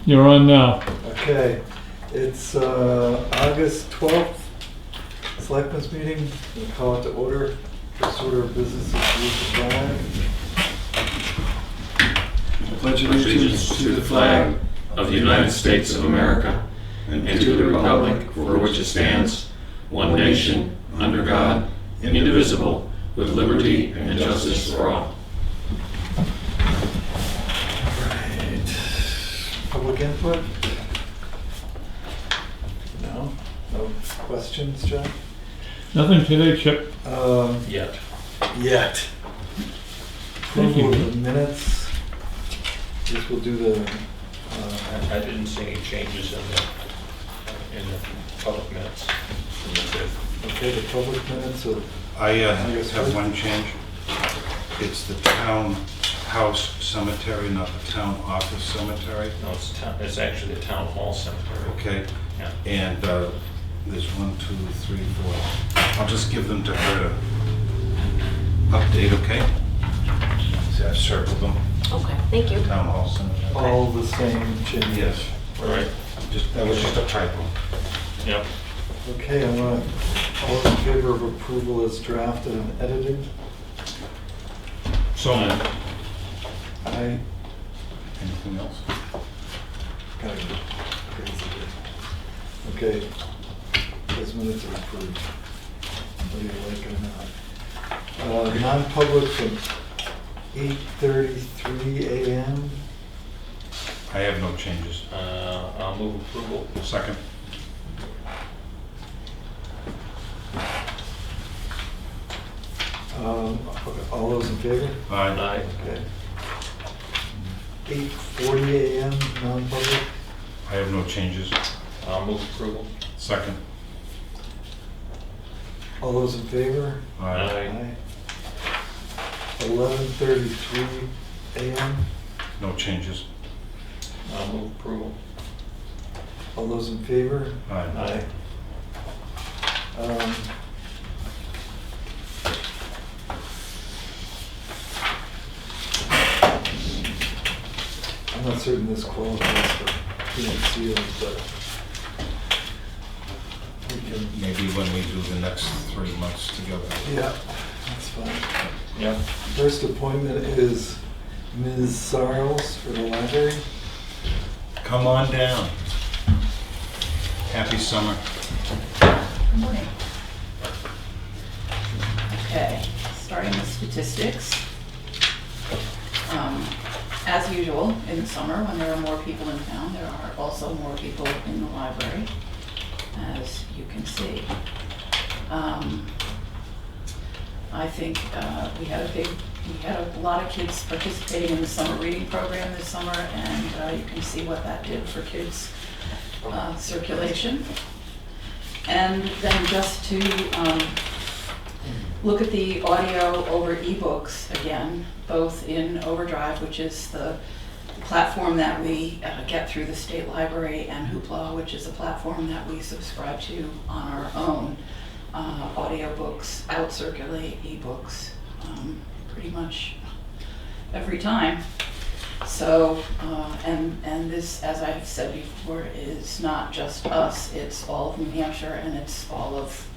You're on now. Okay, it's August 12th, Selectmen's meeting. We'll call it to order. First order of business is the flag. Pledge allegiance to the flag of the United States of America and to the republic for which it stands, one nation, under God, indivisible, with liberty and justice for all. Right. Public input? No? No questions, John? Nothing today, Chip. Yet. Thank you. Approval of the minutes. Guess we'll do the, I didn't see any changes in the public minutes. okay, the public minutes of I have one change. It's the town house cemetery, not the town office cemetery. No, it's actually the town hall cemetery. Okay, Yeah. and there's 1, 2, 3, 4. I'll just give them to her to update, okay? See, I've circled them, Okay, thank you. town hall cemetery. all the same changes. Yes, All right. that was just a typo. Yep. Okay, I'm gonna, all in favor of approval as drafted and edited? So, Aye. anything else? Gotta get crazy here. Okay, those minutes are approved, whether you like it or not. Non-public from 8:33 a.m. I have no changes. I'll move approval. Second. All those in favor? Aye. Okay. 8:40 a.m. non-public. I have no changes. I'll move approval. Second. All those in favor? Aye. 11:33 a.m. No changes. I'll move approval. All those in favor? Aye. Um, I'm not certain this qualifies for PNC, but we can, Maybe when we do the next 3 months together. yeah, that's fine. Yep. First appointment is Ms. Sarles for the library. Come on down. Happy summer. Good morning. Okay, starting with statistics. As usual, in the summer, when there are more people in town, there are also more people in the library, as you can see. I think we had a lot of kids participating in the summer reading program this summer, and you can see what that did for kids' circulation. And then just to look at the audio over ebooks again, both in Overdrive, which is the platform that we get through the state library, and Hoopla, which is a platform that we subscribe to on our own. Audiobooks out-circulate ebooks pretty much every time. So, and this, as I've said before, is not just us, it's all of New Hampshire, and it's all of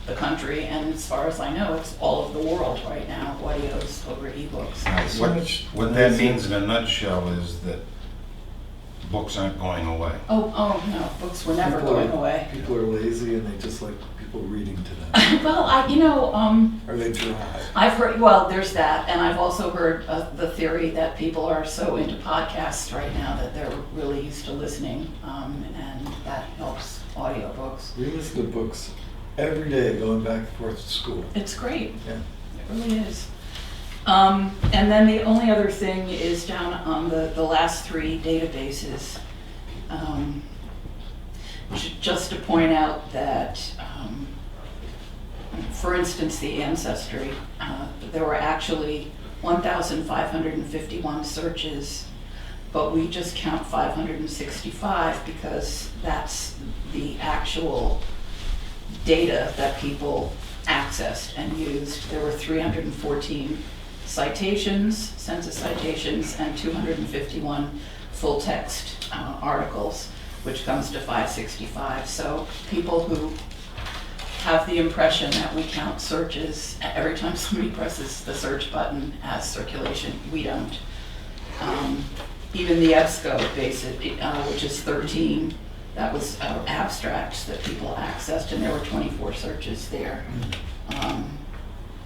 the country, and as far as I know, it's all of the world right now, audios over ebooks. What that means in a nutshell is that books aren't going away. Oh, no, books were never going away. People are lazy and they just like people reading to them. Well, Or they drive. I've heard, well, there's that, and I've also heard the theory that people are so into podcasts right now that they're really used to listening, and that helps audiobooks. We listen to books every day going back and forth to school. It's great. Yeah. It really is. And then the only other thing is down on the last 3 databases. Just to point out that, for instance, the Ancestry, there were actually 1,551 searches, but we just count 565 because that's the actual data that people accessed and used. There were 314 citations, census citations, and 251 full text articles, which comes to 565. So people who have the impression that we count searches every time somebody presses the search button as circulation, we don't. Even the EBSCO which is 13, that was abstracts that people accessed, and there were 24 searches there.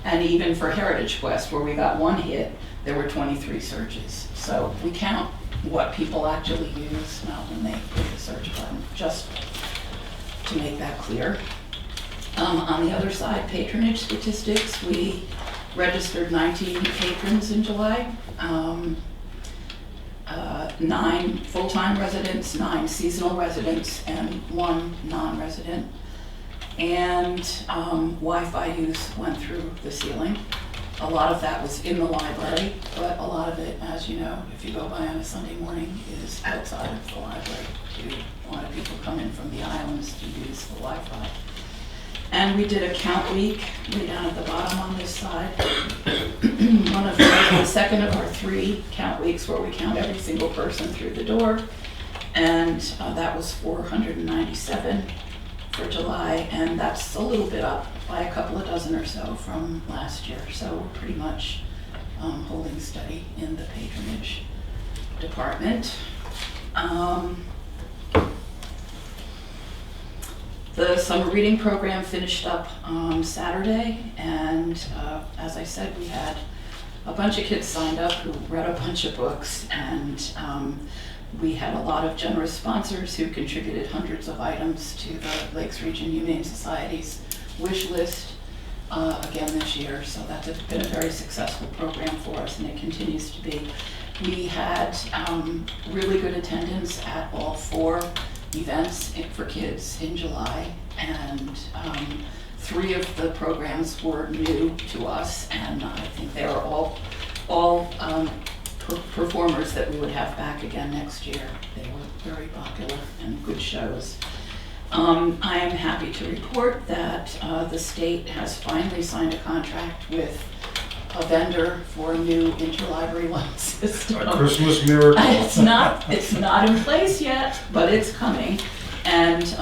And even for Heritage Quest, where we got 1 hit, there were 23 searches. So we count what people actually use, not when they hit the search button, just to make that clear. On the other side, patronage statistics, we registered 19 patrons in July. 9 full-time residents, 9 seasonal residents, and 1 non-resident. And Wi-Fi use went through the ceiling. A lot of that was in the library, but a lot of it, as you know, if you go by on a Sunday morning, is outside of the library too. A lot of people come in from the islands to use the Wi-Fi. And we did a count week, way down at the bottom on this side. The second of our 3 count weeks where we count every single person through the door. And that was 497 for July, and that's a little bit up by a couple of dozen or so from last year. So we're pretty much holding steady in the patronage department. The summer reading program finished up on Saturday, and as I said, we had a bunch of kids signed up who read a bunch of books, and we had a lot of generous sponsors who contributed hundreds of items to the Lakes Region Humane Society's wish list again this year. So that's been a very successful program for us, and it continues to be. We had really good attendance at all 4 events for kids in July, and 3 of the programs were new to us, and I think they are all performers that we would have back again next year. They were very popular and good shows. I am happy to report that the state has finally signed a contract with a vendor for a new interlibrary loan system. A Christmas miracle. It's not in place yet, but it's coming. And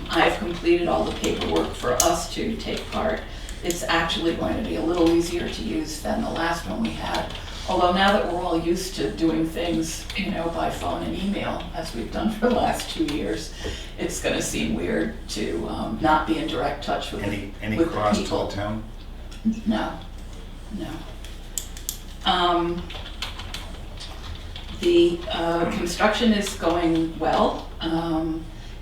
I've completed all the paperwork for us to take part. It's actually going to be a little easier to use than the last one we had. Although now that we're all used to doing things, by phone and email, as we've done for the last 2 years, it's going to seem weird to not be in direct touch with Any with cost the to people. the town? No. The construction is going well,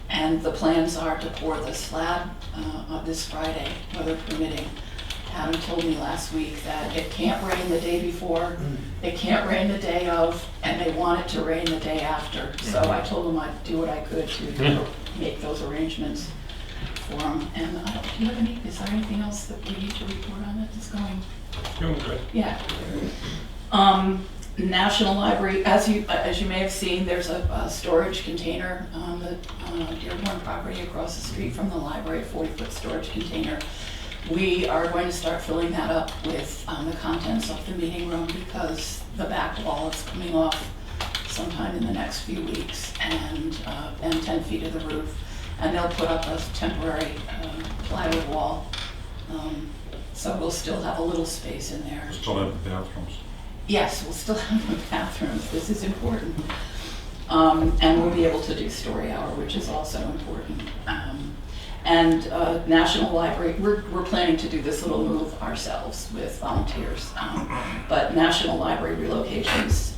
and the plans are to pour the slab on this Friday, weather permitting. Adam told me last week that it can't rain the day before, it can't rain the day of, and they want it to rain the day after. So I told him I'd do what I could to make those arrangements for him. And is there anything else that we need to report on that is going? Doing good. Yeah. National Library, as you may have seen, there's a storage container on the Dearborn property across the street from the library, a 40-foot storage container. We are going to start filling that up with the contents of the meeting room because the back wall is coming off sometime in the next few weeks, and 10 feet of the roof. And they'll put up a temporary plywood wall. So we'll still have a little space in there. Still have the bathrooms. Yes, we'll still have the bathrooms. This is important. And we'll be able to do story hour, which is also important. And National Library, we're planning to do this little move ourselves with volunteers. But National Library Relocations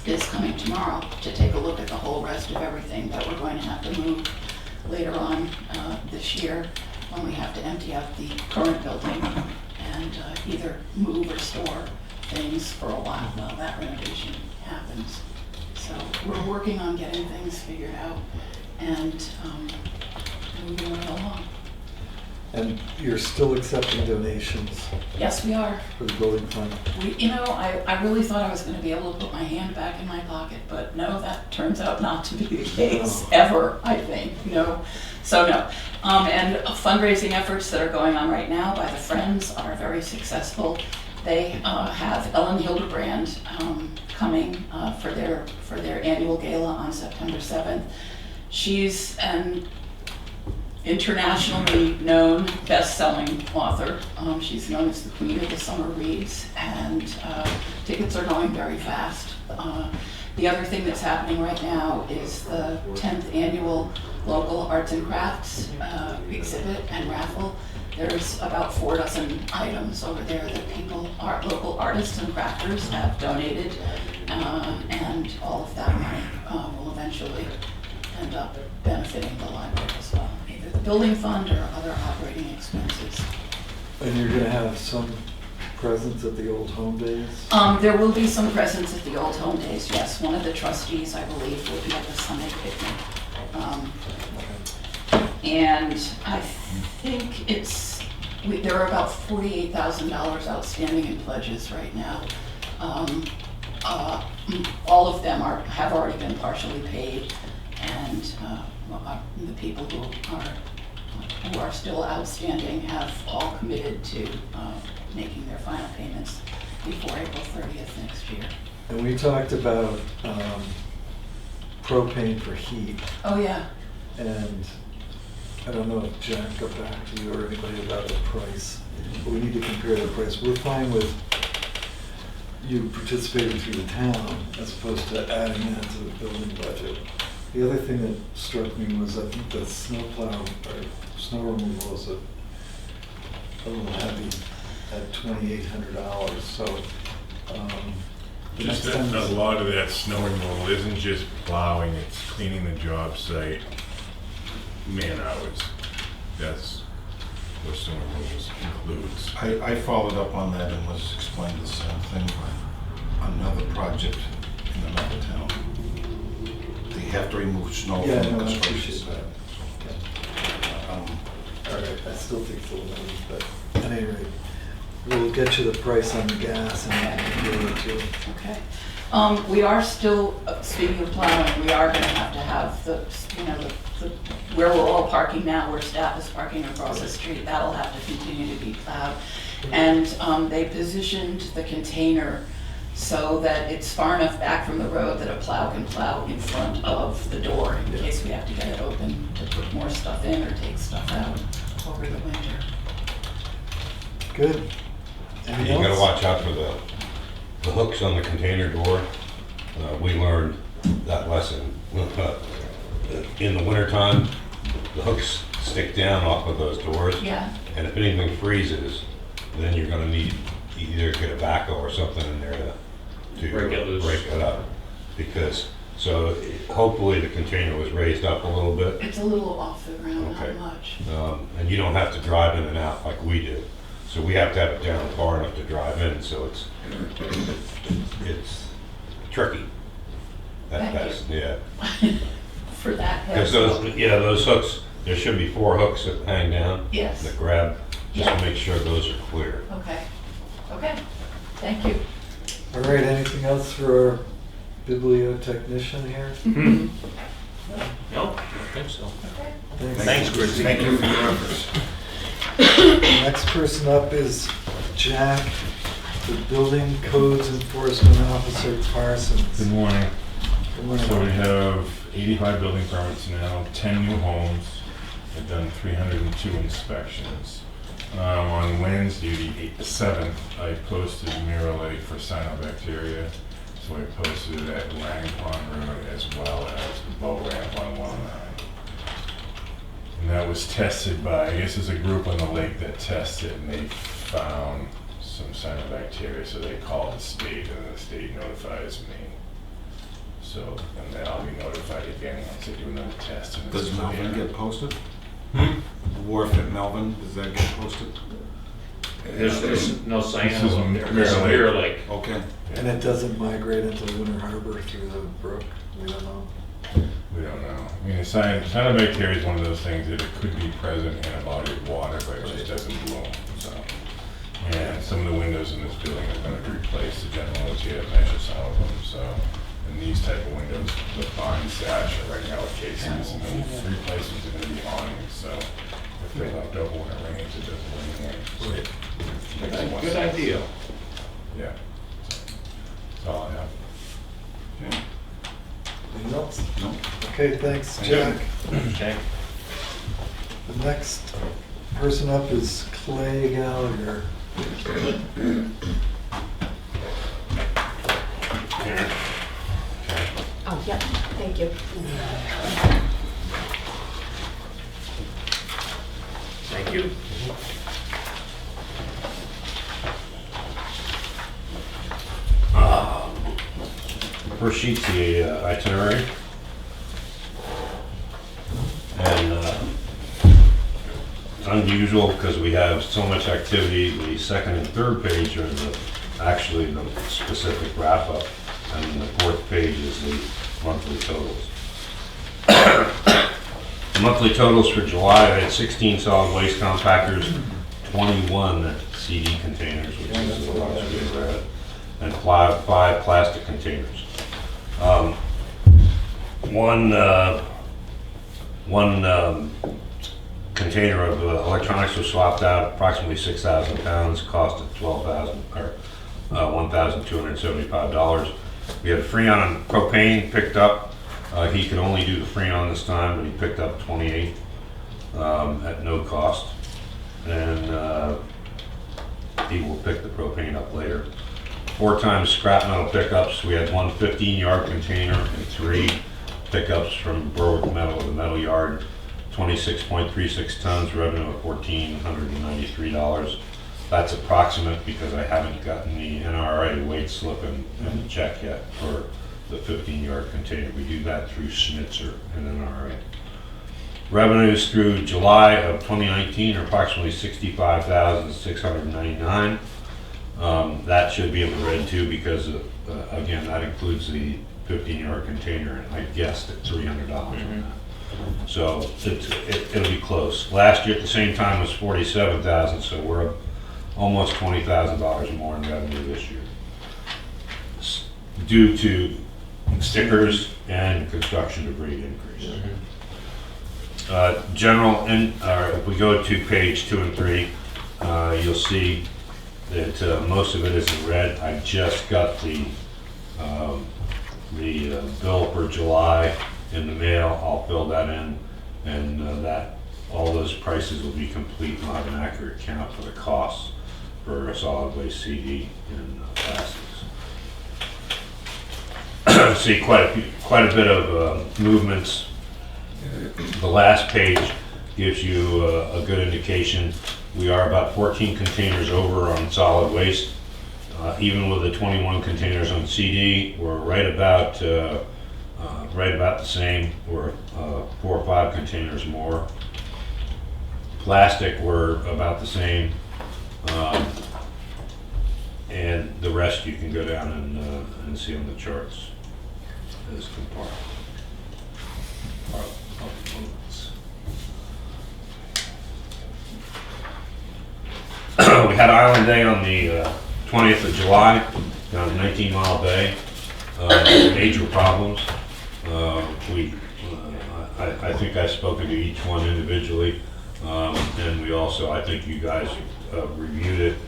is coming tomorrow to take a look at the whole rest of everything that we're going to have to move later on this year when we have to empty out the current building and either move or store things for a while that renovation happens. So we're working on getting things figured out and moving right along. And you're still accepting donations Yes, we are. for the building fund? I really thought I was going to be able to put my hand back in my pocket, but no, that turns out not to be the case ever, I think. No. So no. And fundraising efforts that are going on right now by the Friends are very successful. They have Ellen Hildebrand coming for their annual gala on September 7th. She's an internationally known best-selling author. She's known as the Queen of the Summer Reads, and tickets are going very fast. The other thing that's happening right now is the 10th annual local arts and crafts exhibit and raffle. There's about 4 dozen items over there that local artists and crafters have donated, and all of that money will eventually end up benefiting the library as well, either the building fund or other operating expenses. And you're gonna have some presence at the Old Home Days? There will be some presence at the Old Home Days, yes. One of the trustees, I believe, will be at the Sunday picnic. And I think there are about $48,000 outstanding in pledges right now. All of them have already been partially paid, and the people who are still outstanding have all committed to making their final payments before April 30th next year. And we talked about propane for heat, Oh, yeah. and I don't know if Jack got back to you or anybody about the price, but we need to compare the price. We're fine with you participating through the town as opposed to adding that to the building budget. The other thing that struck me was I think the snowplow or snow removal is a little heavy at $2,800. So the Just next time that a is- lot of that snow removal isn't just plowing, it's cleaning the job site, man hours. That's what snow removal includes. I followed up on that and was explained the same thing by another project in another town. They have to remove snow Yeah, from no, the I construction appreciate site. that. Um, All right, I still think it's a little heavy, but at any rate, we'll get you the price on the gas and compare it to. Okay. We are still, speaking of plowing, we are gonna have to have the where we're all parking now, where staff is parking across the street, that'll have to continue to be plowed. And they positioned the container so that it's far enough back from the road that a plow can plow in front of the door in case we have to get it open to put more stuff in or take stuff out over the winter. Good. Anything You gotta else? watch out for the hooks on the container door. We learned that lesson. In the wintertime, the hooks stick down off of those doors. Yeah. And if anything freezes, then you're gonna need either get a backhoe or something in there to Break it loose. break it up. Hopefully the container was raised up a little bit. It's a little off the ground, Okay. not much. And you don't have to drive in and out like we do. So we have to have it down far enough to drive in, so it's tricky. Thank you. Yeah. For that. Because those hooks, there should be 4 hooks that hang down. Yes. That grab, just Yeah. to make sure those are clear. Okay, thank you. All right, anything else for our bibliotechnician here? No, I don't think so. Thanks, Chris. Thank you for your efforts. Next person up is Jack, the Building Codes Enforcement Officer Parsons. Good morning. Good morning. So we have 85 building permits now, 10 new homes. We've done 302 inspections. On Wednesday, the 7th, I posted Mirror Lake for cyanobacteria. So I posted it at Lang Pond Road as well as the boat ramp on 109. And that was tested by, I guess there's a group on the lake that tested and they found some cyanobacteria. So they called the state and the state notifies me. So, and then I'll be notified again once they do another test. and it's Does Melvin clear. get posted? The wharf at Melvin, does that get posted? There's no sign This is up there. Mirror Lake. Mirror Lake. Okay. And it doesn't migrate into Winter Harbor through the brook? We don't know. We don't know. I mean, cyanobacteria is one of those things that it could be present in a body of water, but it just doesn't bloom. So, and some of the windows in this building are going to replace the general ones here, measure some of them. So, and these type of windows, the barn sash are right now with casings, and then the replacements are going to be awnings. So, if they're left over when it rains, it doesn't rain in. Good idea. Yeah. That's all I have. else? No. Okay, thanks, Thank you. Jack. Okay. The next person up is Clay Gallagher. Oh, yeah, thank you. Thank you. First sheet's the itinerary. And it's unusual because we have so much activity. The second and third page are actually the specific wrap-up, and the fourth page is the monthly totals. The monthly totals for July, I had 16 solid waste compactors, 21 CD containers, which is the large we read, and five plastic containers. One container of electronics was swapped out, approximately 6,000 pounds, cost of $1,275. We had Freon and propane picked up. He could only do the Freon this time, but he picked up 28 at no cost. And he will pick the propane up later. 4 times scrap metal pickups. We had one 15-yard container and 3 pickups from Berwick Metal, the metal yard. 26.36 tons, revenue of $1,493. That's approximate because I haven't gotten the NRA weight slip and check yet for the 15-yard container. We do that through Schnitzer and NRA. Revenues through July of 2019 are approximately $65,699. That should be able to read too because, again, that includes the 15-yard container, and I guessed at $300 on that. So it'll be close. Last year at the same time was $47,000, so we're up almost $20,000 more in revenue this year, due to stickers and construction debris increase. If we go to page 2 and 3, you'll see that most of it is in red. I just got the bill for July in the mail. I'll fill that in, and all those prices will be complete. We'll have an accurate count for the costs for a solid waste CD and plastics. See quite a bit of movements. The last page gives you a good indication. We are about 14 containers over on solid waste. Even with the 21 containers on CD, we're right about the same. We're 4 or 5 containers more. Plastic, we're about the same. And the rest you can go down and see on the charts as compartments. We had Island Day on the 20th of July down 19 Mile Bay. Major problems. I think I've spoken to each one individually, and we also, I think you guys reviewed it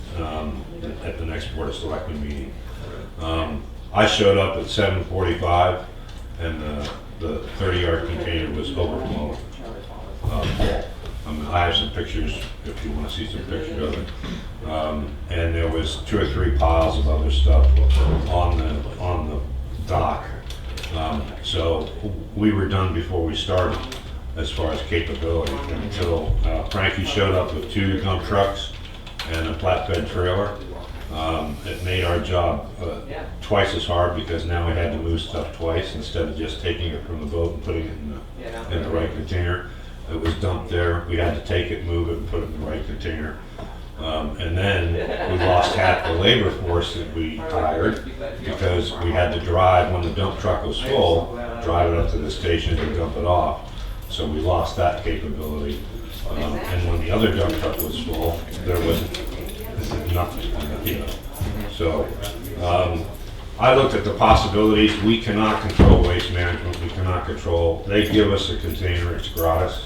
at the next Board of Selectmen meeting. I showed up at 7:45, and the 30-yard container was overflowing. I have some pictures if you want to see some pictures of it. And there was 2 or 3 piles of other stuff on the dock. So we were done before we started as far as capability until Frankie showed up with 2 dump trucks and a flatbed trailer. It made our job twice as hard because now we had to move stuff twice instead of just taking it from the boat and putting it in the right container. It was dumped there. We had to take it, move it, and put it in the right container. And then we lost half the labor force that we hired because we had to drive, when the dump truck was full, drive it up to the station and dump it off. So we lost that capability. And when the other dump truck was full, there was nothing, So I looked at the possibilities. We cannot control waste management. We cannot control, they give us a container, it's gratis.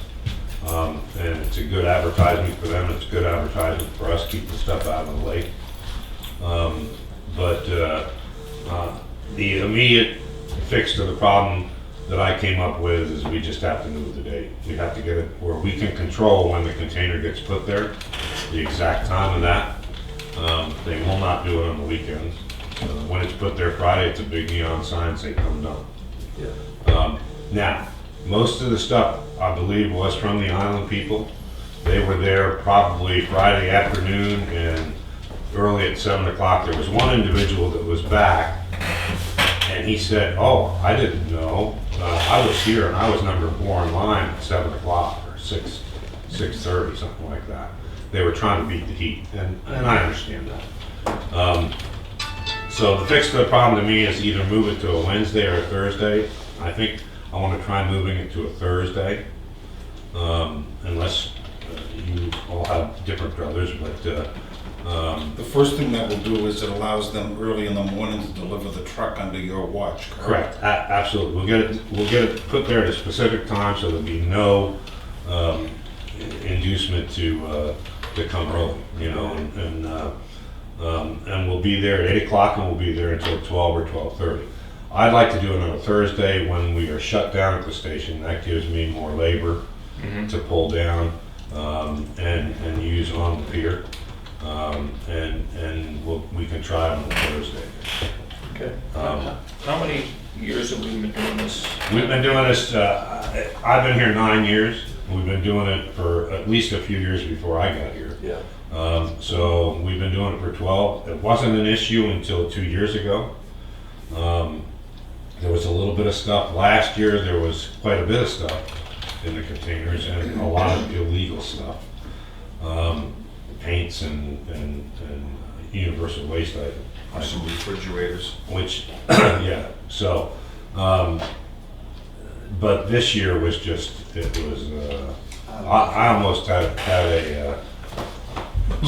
And it's a good advertisement for them, it's good advertisement for us, keep the stuff out of the lake. But the immediate fix to the problem that I came up with is we just have to move the date. We have to get it where we can control when the container gets put there, the exact time of that. They will not do it on the weekends. When it's put there Friday, it's a big neon sign saying come done. Yeah. Now, most of the stuff, I believe, was from the island people. They were there probably Friday afternoon and early at 7 o'clock. There was one individual that was back, and he said, "Oh, I didn't know. I was here and I was number 4 in line at 7 o'clock or 6:30, something like that." They were trying to beat the heat, and I understand that. So the fix to the problem to me is either move it to a Wednesday or a Thursday. I think I want to try moving it to a Thursday, unless you all have different druthers, but The first thing that will do is it allows them early in the morning to deliver the truck under your watch, correct? correct, absolutely. We'll get it put there at a specific time so there'll be no inducement to come early, you know, and we'll be there at 8 o'clock and we'll be there until 12 or 12:30. I'd like to do it on a Thursday when we are shut down at the station. That gives me more labor to pull down and use on the pier. We can try on the Thursday. Okay. How many years have we been doing this? We've been doing this, I've been here 9 years. We've been doing it for at least a few years before I got here. Yeah. So we've been doing it for 12. It wasn't an issue until 2 years ago. There was a little bit of stuff. Last year, there was quite a bit of stuff in the containers and a lot of illegal stuff. Paints and universal waste items. Some refrigerators. Which, yeah, so, but this year was just, it was, I almost had a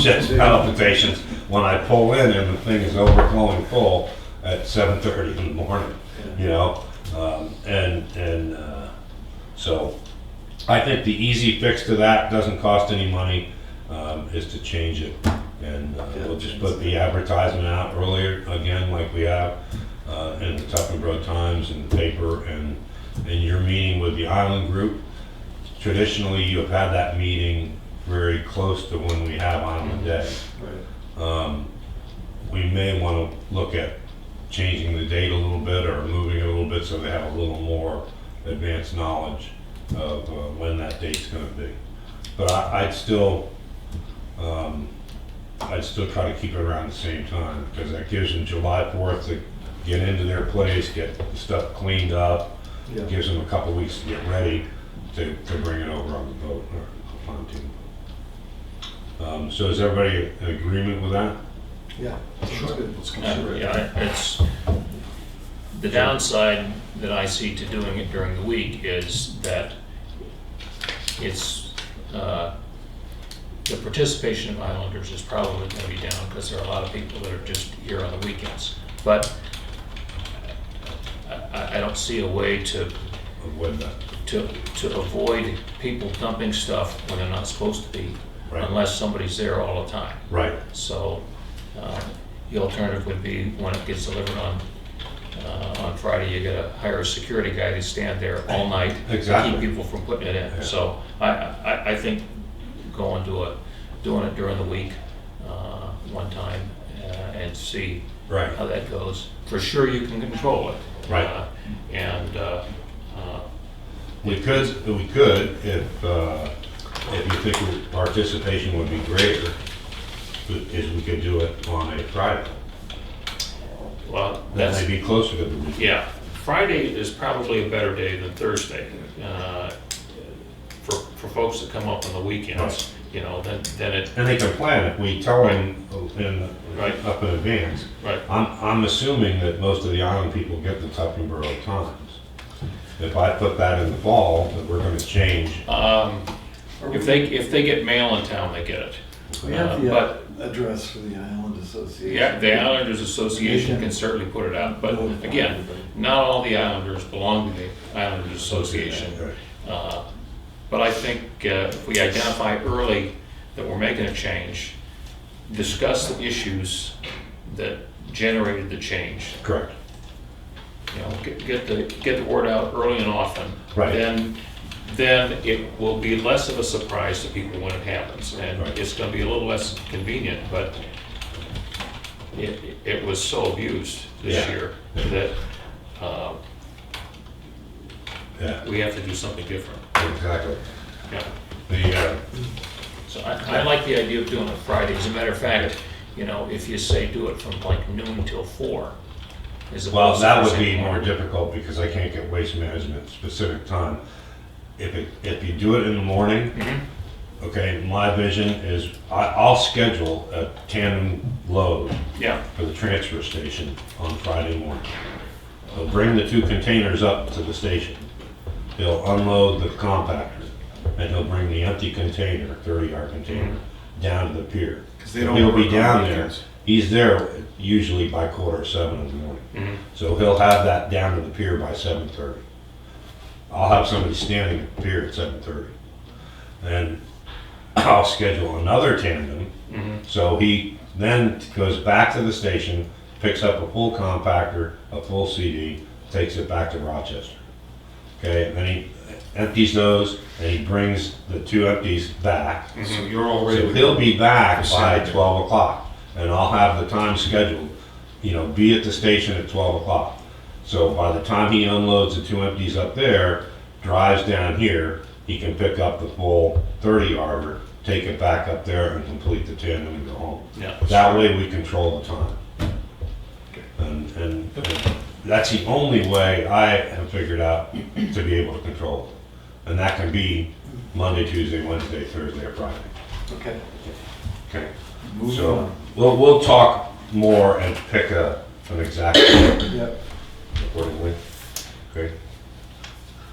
chest palpitations when I pull in and the thing is overflowing full at 7:30 in the morning, you know? So I think the easy fix to that doesn't cost any money, is to change it. And we'll just put the advertisement out earlier, again, like we have in the Tuckenboro Times and the paper, and your meeting with the island group. Traditionally, you have had that meeting very close to when we have Island Day. Right. We may want to look at changing the date a little bit or moving it a little bit so they have a little more advanced knowledge of when that date's going to be. But I'd still try to keep it around the same time, because that gives them July 4th to get into their place, get the stuff cleaned up. Yeah. Gives them a couple weeks to get ready to bring it over on the boat or the pontoon. So is everybody in agreement with that? Yeah. Sounds good. Let's consider it. Yeah, it's, the downside that I see to doing it during the week is that it's, the participation of Islanders is probably going to be down because there are a lot of people that are just here on the weekends. But I don't see a way to Avoid that. to avoid people dumping stuff when they're not supposed to be, Right. unless somebody's there all the time. Right. So the alternative would be when it gets delivered on Friday, you gotta hire a security guy to stand there all night Exactly. to keep people from putting it in. Yeah. So I think doing it during the week one time and see Right. how that goes. For sure, you can control it. Right. We could, if you think participation would be greater, is we could do it on a Friday. Well, That that's, may be closer to the weekend. yeah, Friday is probably a better day than Thursday. For folks that come up on the weekends, Right. you know, then it, And they can plan it. We tell them Right. up in advance. right. I'm assuming that most of the island people get the Tuckenboro Times. If I put that in the fall, that we're gonna change. If they get mail in town, they get it. We have the But, address for the Island Association. yeah, the Islanders Association can certainly put it out, but again, not all the Islanders belong to the Islanders Association. But I think if we identify early that we're making a change, discuss the issues that generated the change, Correct. you know, get the word out early and often. Right. Then it will be less of a surprise to people when it happens, and Right. it's gonna be a little less convenient, but it was so abused this Yeah. year that Yeah, we have to do something different. exactly. Yeah. The, So I like the idea of doing it Friday. As a matter of fact, you know, if you say do it from like noon till 4. as well, opposed to that would saying be more morning. difficult because I can't get waste management specific time. If you do it in the morning, Mhm. okay, my vision is I'll schedule a tandem load Yeah, for the transfer station on Friday morning. He'll bring the 2 containers up to the station. He'll unload the compactor, and he'll bring the empty container, 30-yard container, down to the pier. 'Cause they don't He'll be work on down there. weekends. He's there usually by 6:45 in the morning. Mhm. So he'll have that down to the pier by 7:30. I'll have somebody standing at the pier at 7:30. And I'll schedule another tandem. Mhm. So he then goes back to the station, picks up a full compactor, a full CD, takes it back to Rochester. Okay, and then he empties those, and he brings the 2 empties back. So you're all ready So to he'll go. be back For by Saturday. 12 o'clock, and I'll have the time scheduled, you know, be at the station at 12 o'clock. So by the time he unloads the 2 empties up there, drives down here, he can pick up the full 30-yarder, take it back up there and complete the tandem and go home. Yeah. That way we control the time. And that's the only way I have figured out to be able to control it. And that can be Monday, Tuesday, Wednesday, Thursday, or Friday. Okay, Okay. moving So on. we'll talk more and pick an exact date Yep, accordingly. Okay.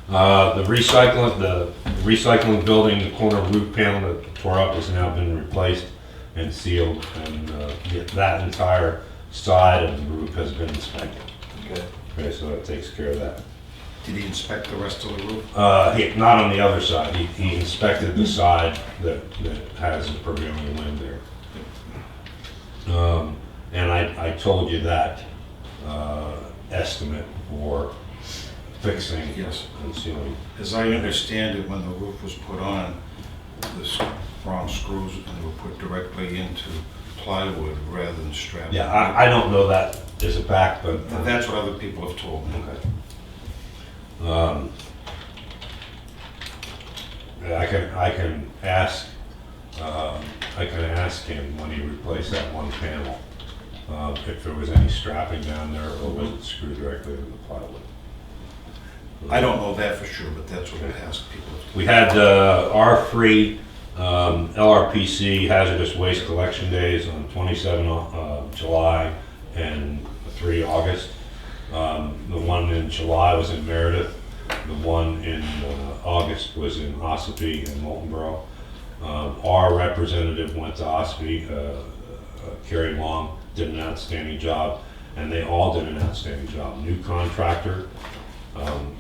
The recycling building, the corner roof panel that tore up has now been replaced and sealed, and that entire side of the roof has been inspected. okay. Okay, so that takes care of that. Did he inspect the rest of the roof? Not on the other side. He inspected the side that has the prevailing wind there. And I told you that estimate for fixing Yes. and sealing. As I understand it, when the roof was put on, the strong screws were put directly into plywood rather than strapped. Yeah, I don't know that is a fact, but. That's what other people have told me. Okay. Yeah, I can ask him when he replaced that one panel, if there was any strapping down there or was it screwed directly into the plywood. I don't know that for sure, but that's what I ask people. We had our free LRPC hazardous waste collection days on 27 July and 3 August. The one in July was in Meredith. The one in August was in Ossipee and Moultonborough. Our representative went to Ossipee, Carrie Long, did an outstanding job, and they all did an outstanding job. New contractor,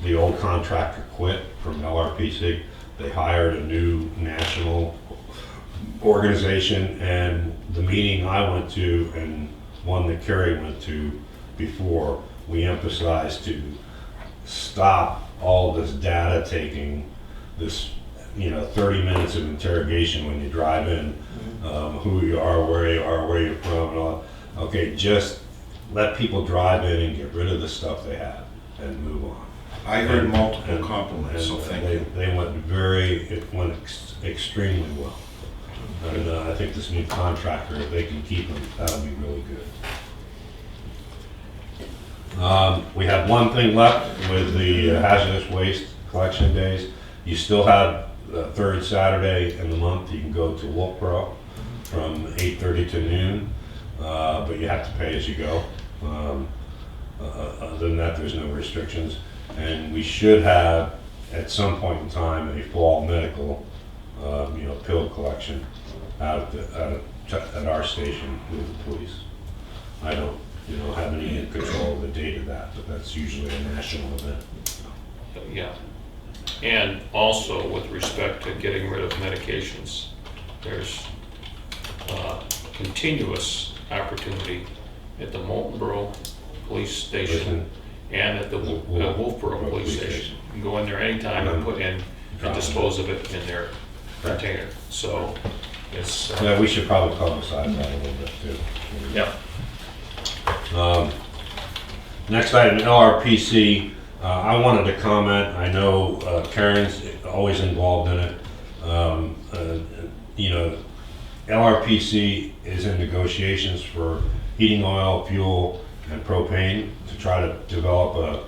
the old contractor quit from LRPC. They hired a new national organization, and the meeting I went to and one that Carrie went to before, we emphasized to stop all this data taking, this 30 minutes of interrogation when you drive in, who you are, where you're from, and all. Okay, just let people drive in and get rid of the stuff they have and move on. I heard multiple And- compliments, so and thank you. They went it went extremely well. And I think this new contractor, if they can keep them, that'll be really good. We have one thing left with the hazardous waste collection days. You still have the 3rd Saturday in the month. You can go to Wolfboro from 8:30 to noon, but you have to pay as you go. Other than that, there's no restrictions. And we should have, at some point in time, a fall medical, pill collection at our station with the police. I don't, have any control of the date of that, but that's usually a national event. Yeah. And also with respect to getting rid of medications, there's continuous opportunity at the Moultonborough Police Station and at the Wolfboro Police Station. You can go in there anytime and put in and dispose of it in their container. So it's, Yeah, we should probably publicize that a little bit too. yeah. Next item, LRPC. I wanted to comment. I know Karen's always involved in it. You know, LRPC is in negotiations for heating oil, fuel, and propane to try to develop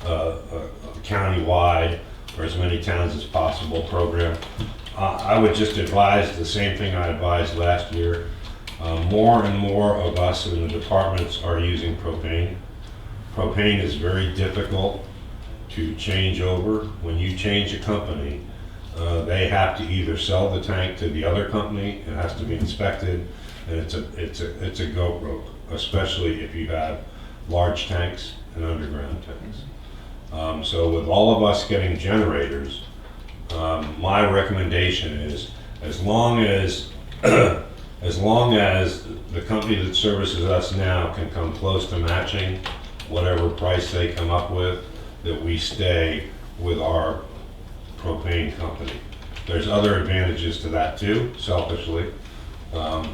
a county-wide, or as many towns as possible, program. I would just advise the same thing I advised last year. More and more of us in the departments are using propane. Propane is very difficult to change over. When you change a company, they have to either sell the tank to the other company, it has to be inspected, and it's a goat rope, especially if you have large tanks and underground tanks. So with all of us getting generators, my recommendation is, as long as the company that services us now can come close to matching whatever price they come up with, that we stay with our propane company. There's other advantages to that too, selfishly, but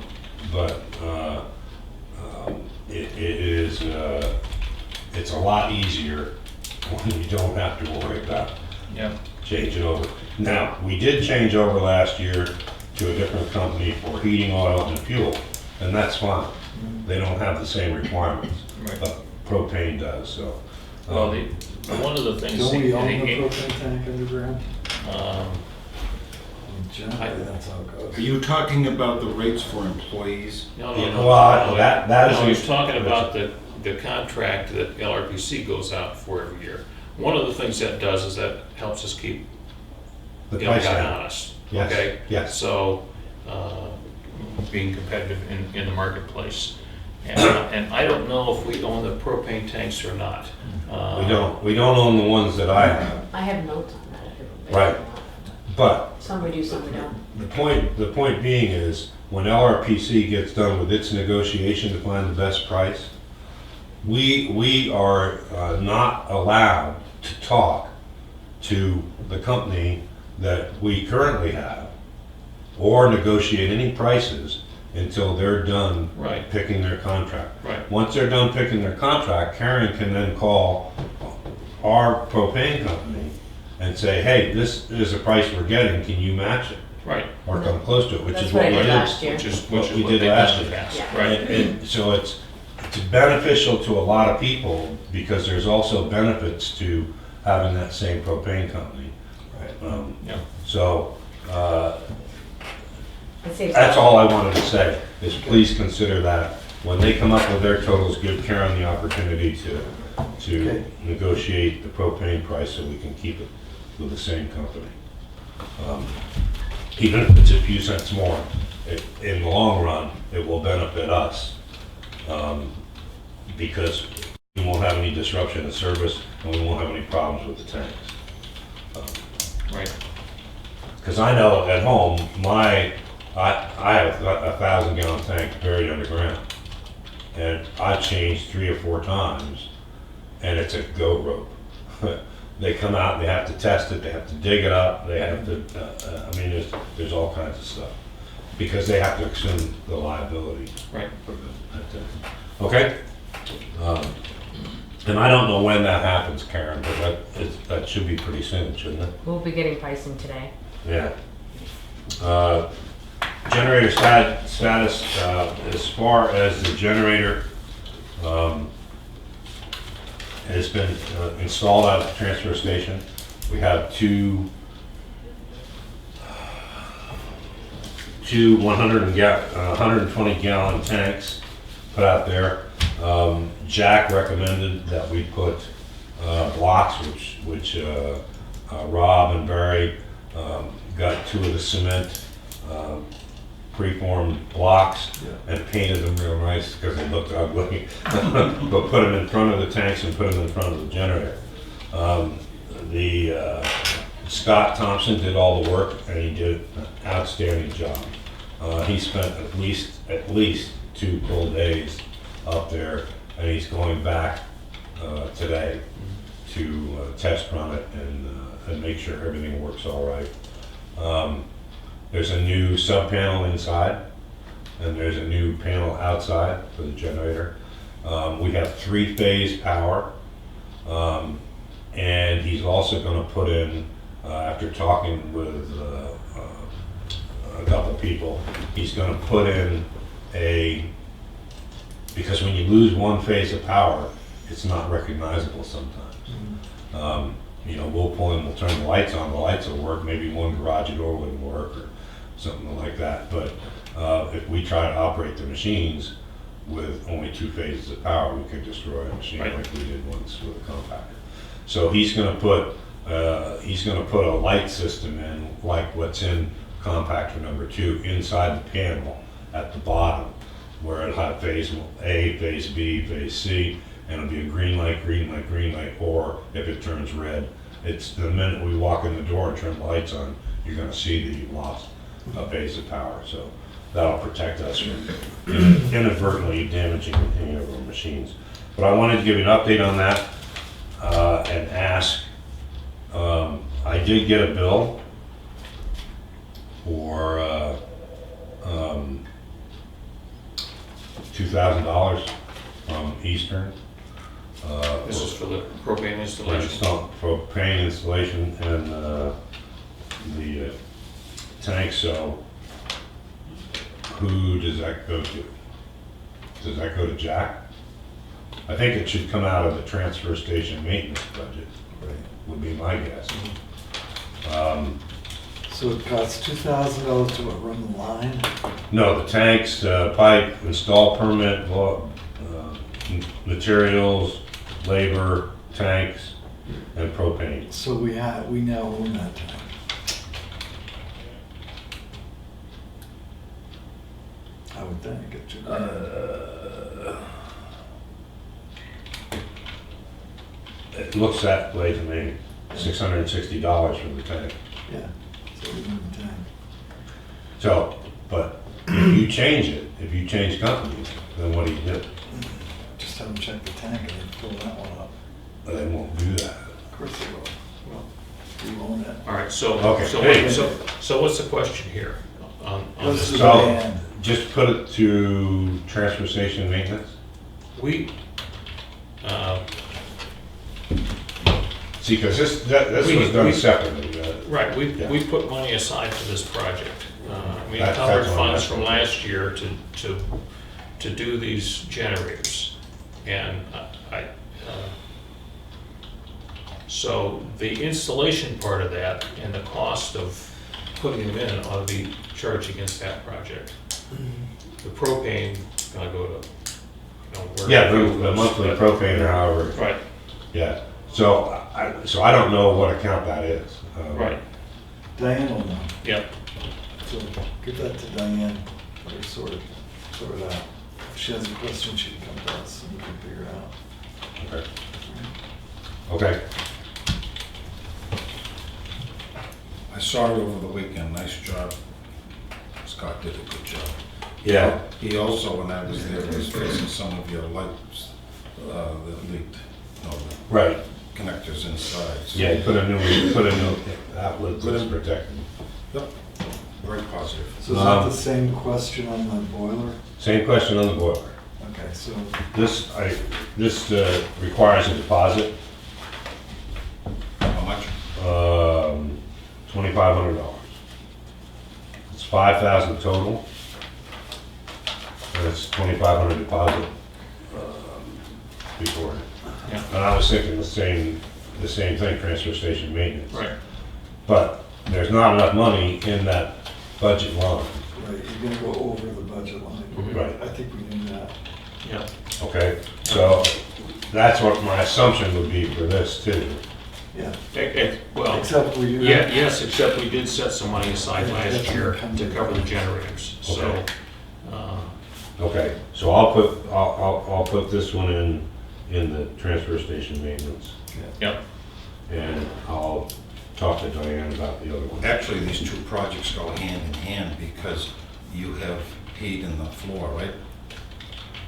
it's a lot easier when you don't have to worry about changing over. Now, we did change over last year to a different company for heating oil and fuel, and that's fine. They don't have the same requirements, but propane does. So, Well, one of the things. Don't we own the propane tank underground? Um, Generally, that's how it Are goes. you talking about the rates for employees? No, Yeah, no, no. well, that is- No, he's talking about the contract that LRPC goes out for every year. One of the things that does is that helps us keep the the price guy down. honest. Yes, Okay? yes. So, being competitive in the marketplace. And I don't know if we own the propane tanks or not. We don't own the ones that I have, I have notes on that. Right. but Some we do, some we don't. the point being is, when LRPC gets done with its negotiation to find the best price, we are not allowed to talk to the company that we currently have or negotiate any prices until they're done Right. picking their contract. Right. Once they're done picking their contract, Karen can then call our propane company and say, hey, this is the price we're getting, can you match it? Right. Or come close to it, which That's is what what I we did did. last year. Which is What what we they've did done last in the year. past. Yeah. Right. And so it's beneficial to a lot of people, because there's also benefits to having that same propane company. Yeah. So, It saves that's all I wanted to say, is please consider that. When they come up with their totals, give Karen the opportunity to Okay. negotiate the propane price so we can keep it with the same company. Even if it's a few cents more, in the long run, it will benefit us. Because we won't have any disruption in service, and we won't have any problems with the tanks. Right. Because I know at home, I have a 1,000-gallon tank buried underground, and I've changed 3 or 4 times, and it's a goat rope. They come out and they have to test it, they have to dig it up, they have to, I mean, there's all kinds of stuff, because they have to assume the liability. Right. For okay? And I don't know when that happens, Karen, but that should be pretty soon, shouldn't it? We'll be getting pricing today. Yeah. Generator status, as far as the generator has been installed out at the transfer station. We have two 120 gallon tanks put out there. Jack recommended that we put blocks, which Rob and Barry got 2 of the cement preformed blocks and painted them real nice because they looked ugly, but put them in front of the tanks and put them in front of the generator. Scott Thompson did all the work, and he did an outstanding job. He spent at least 2 full days up there, and he's going back today to test run it and make sure everything works all right. There's a new sub panel inside, and there's a new panel outside for the generator. We have 3-phase power, and he's also going to put in, after talking with a couple people, he's going to put in because when you lose one phase of power, it's not recognizable sometimes. We'll pull in, we'll turn the lights on, the lights will work, maybe one garage door wouldn't work or something like that. But if we try to operate the machines with only 2 phases of power, we could destroy a machine like we did once with a compactor. So he's going to put a light system in, like what's in compactor number 2, inside the panel at the bottom, where it'll have phase A, phase B, phase C, and it'll be a green light, green light, green light, or if it turns red, it's the minute we walk in the door and turn the lights on, you're going to see that you've lost a phase of power. So that'll protect us from inadvertently damaging any of our machines. But I wanted to give you an update on that and ask, I did get a bill for $2,000 from Eastern. This is for the propane installation. Propane installation and the tank. So who does that go to? Does that go to Jack? I think it should come out of the transfer station maintenance budget, would be my guess. So it costs $2,000 to run the line? No, the tanks, pipe, install permit, materials, labor, tanks, and propane. So we now own that tank. I would think it should be. It looks that way to me. $660 for the tank. Yeah, so we own the tank. So, but if you change it, if you change companies, then what do you do? Just have them check the tank and then fill that one up. They won't do that. Of course they will. Well, we own it. All right, so Okay. so what's the question here on What's this? the So, demand? just put it to transfer station maintenance? We, See, because this was done separately. right, Yeah. we put money aside for this project. We That's encumbered what I'm funds asking. from last year to do these generators. And so the installation part of that and the cost of putting them in ought to be charged against that project. The propane gonna go to, where. Yeah, the monthly propane or however. Right, Yeah. So I don't know what account that is. right, Diane will know. yep. So give that to Diane, let her sort it out. If she has a question, she can come to us and we can figure it out. Okay. Okay. I saw it over the weekend, nice job. Scott did a good job. Yeah. He also, when I was there, was fixing some of your lights that leaked, Right. the connectors inside. So- Yeah, you put a new outlet that's protected. Yep, very positive. So is that the same question on the boiler? Same question on the boiler. Okay, so This requires a deposit, How much? $2,500. It's $5,000 total, and it's $2,500 deposit before. Yeah. And I was thinking the same thing, transfer station maintenance. Right. But there's not enough money in that budget line. right, you're gonna go over the budget line. Right. I think we knew that. Yeah. Okay, so that's what my assumption would be for this too. Yeah, Well, except we do. yeah, yes, except we did set some money aside last year to cover the generators, so. Okay. Okay, so I'll put this one in the transfer station maintenance, Yep, and I'll talk to Diane about the other one. Actually, these two projects go hand in hand because you have heat in the floor, right?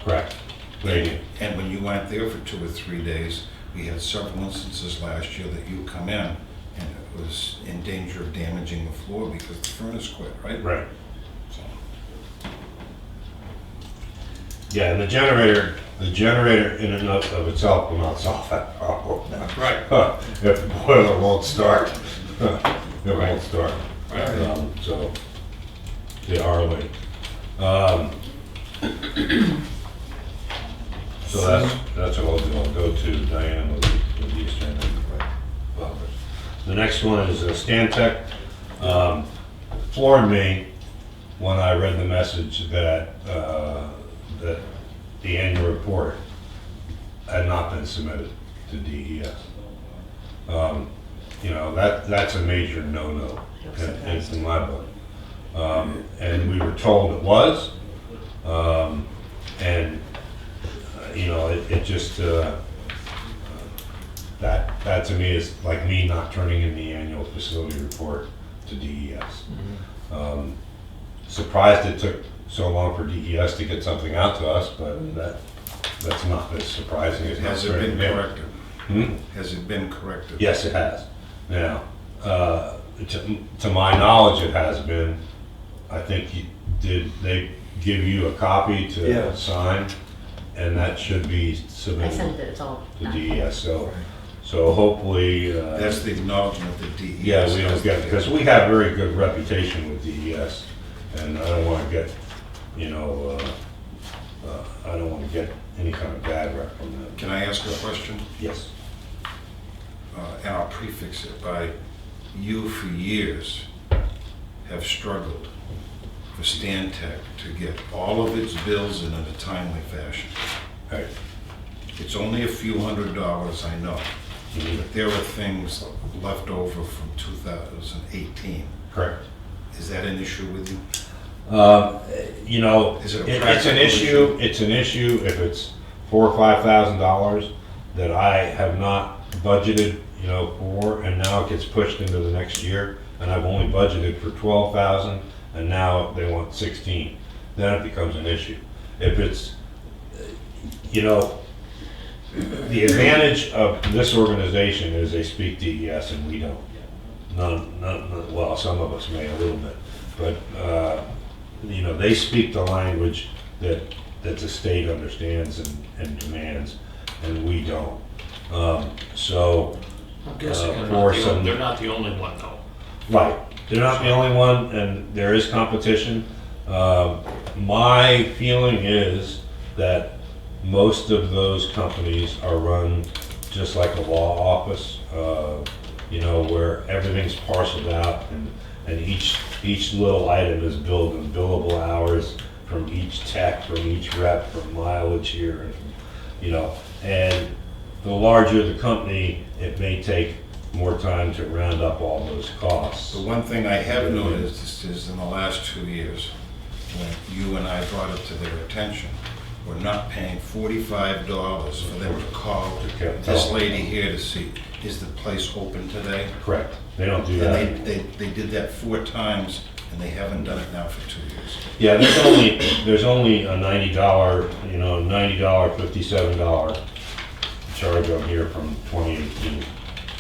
Correct. They, And when you weren't there for 2 or 3 days, we had several instances last year that you come in and it was in danger of damaging the floor because the furnace quit, right? right. So, Yeah, and the generator in and of itself will not solve that problem. Right. If the boiler won't start, it won't start. Right. So, they are linked. So that's what I'll do. I'll go to Diane with the Eastern. Well, the next one is Stantec. Floored me when I read the message that that the annual report had not been submitted to DES. You know, that's a major no-no in my book. And we were told it was, and you know, it just that to me is like me not turning in the annual facility report to DES. Surprised it took so long for DES to get something out to us, but that's not as surprising as has it been corrected? Has it been corrected? Yes, it has. Now, to my knowledge, it has been. I think did they give you a copy to Yeah. sign, and that should be I submitted sent it, it's all. to DES. So hopefully, That's the acknowledgement that DES. yeah, we don't has. get, because we have very good reputation with DES, and I don't want to get, you know, I don't want to get any kind of bad rep from them. Can I ask a question? Yes. And I'll prefix it by, you for years have struggled for Stantec to get all of its bills in a timely fashion. Right. It's only a few $100s, I know, but there are things left over from 2018. Correct. Is that an issue with you? You know, Is it a it's an practical issue. It's an issue if it's $4,000 or $5,000 that I have not budgeted, you know, for, and now it gets pushed into the next year, and I've only budgeted for 12,000, and now they want 16. Then it becomes an issue. If it's, you know, the advantage of this organization is they speak DES and we don't. None, well, some of us may a little bit, but you know, they speak the language that the state understands and demands, and we don't. So, I'm guessing they're not the only one though. right, they're not the only one, and there is competition. My feeling is that most of those companies are run just like a law office, you know, where everything's parceled out, and each little item is billed in billable hours from each tech, from each rep, from mileage here, and you know, and the larger the company, it may take more time to round up all those costs. The one thing I have noticed is in the last 2 years, when you and I brought it to their attention, we're not paying $45 for them to call this lady here to see, is the place open today? Correct. They don't do And that. they did that 4 times, and they haven't done it now for 2 years. Yeah, there's only a $90, you know, $90, $57 charge on here from 2018.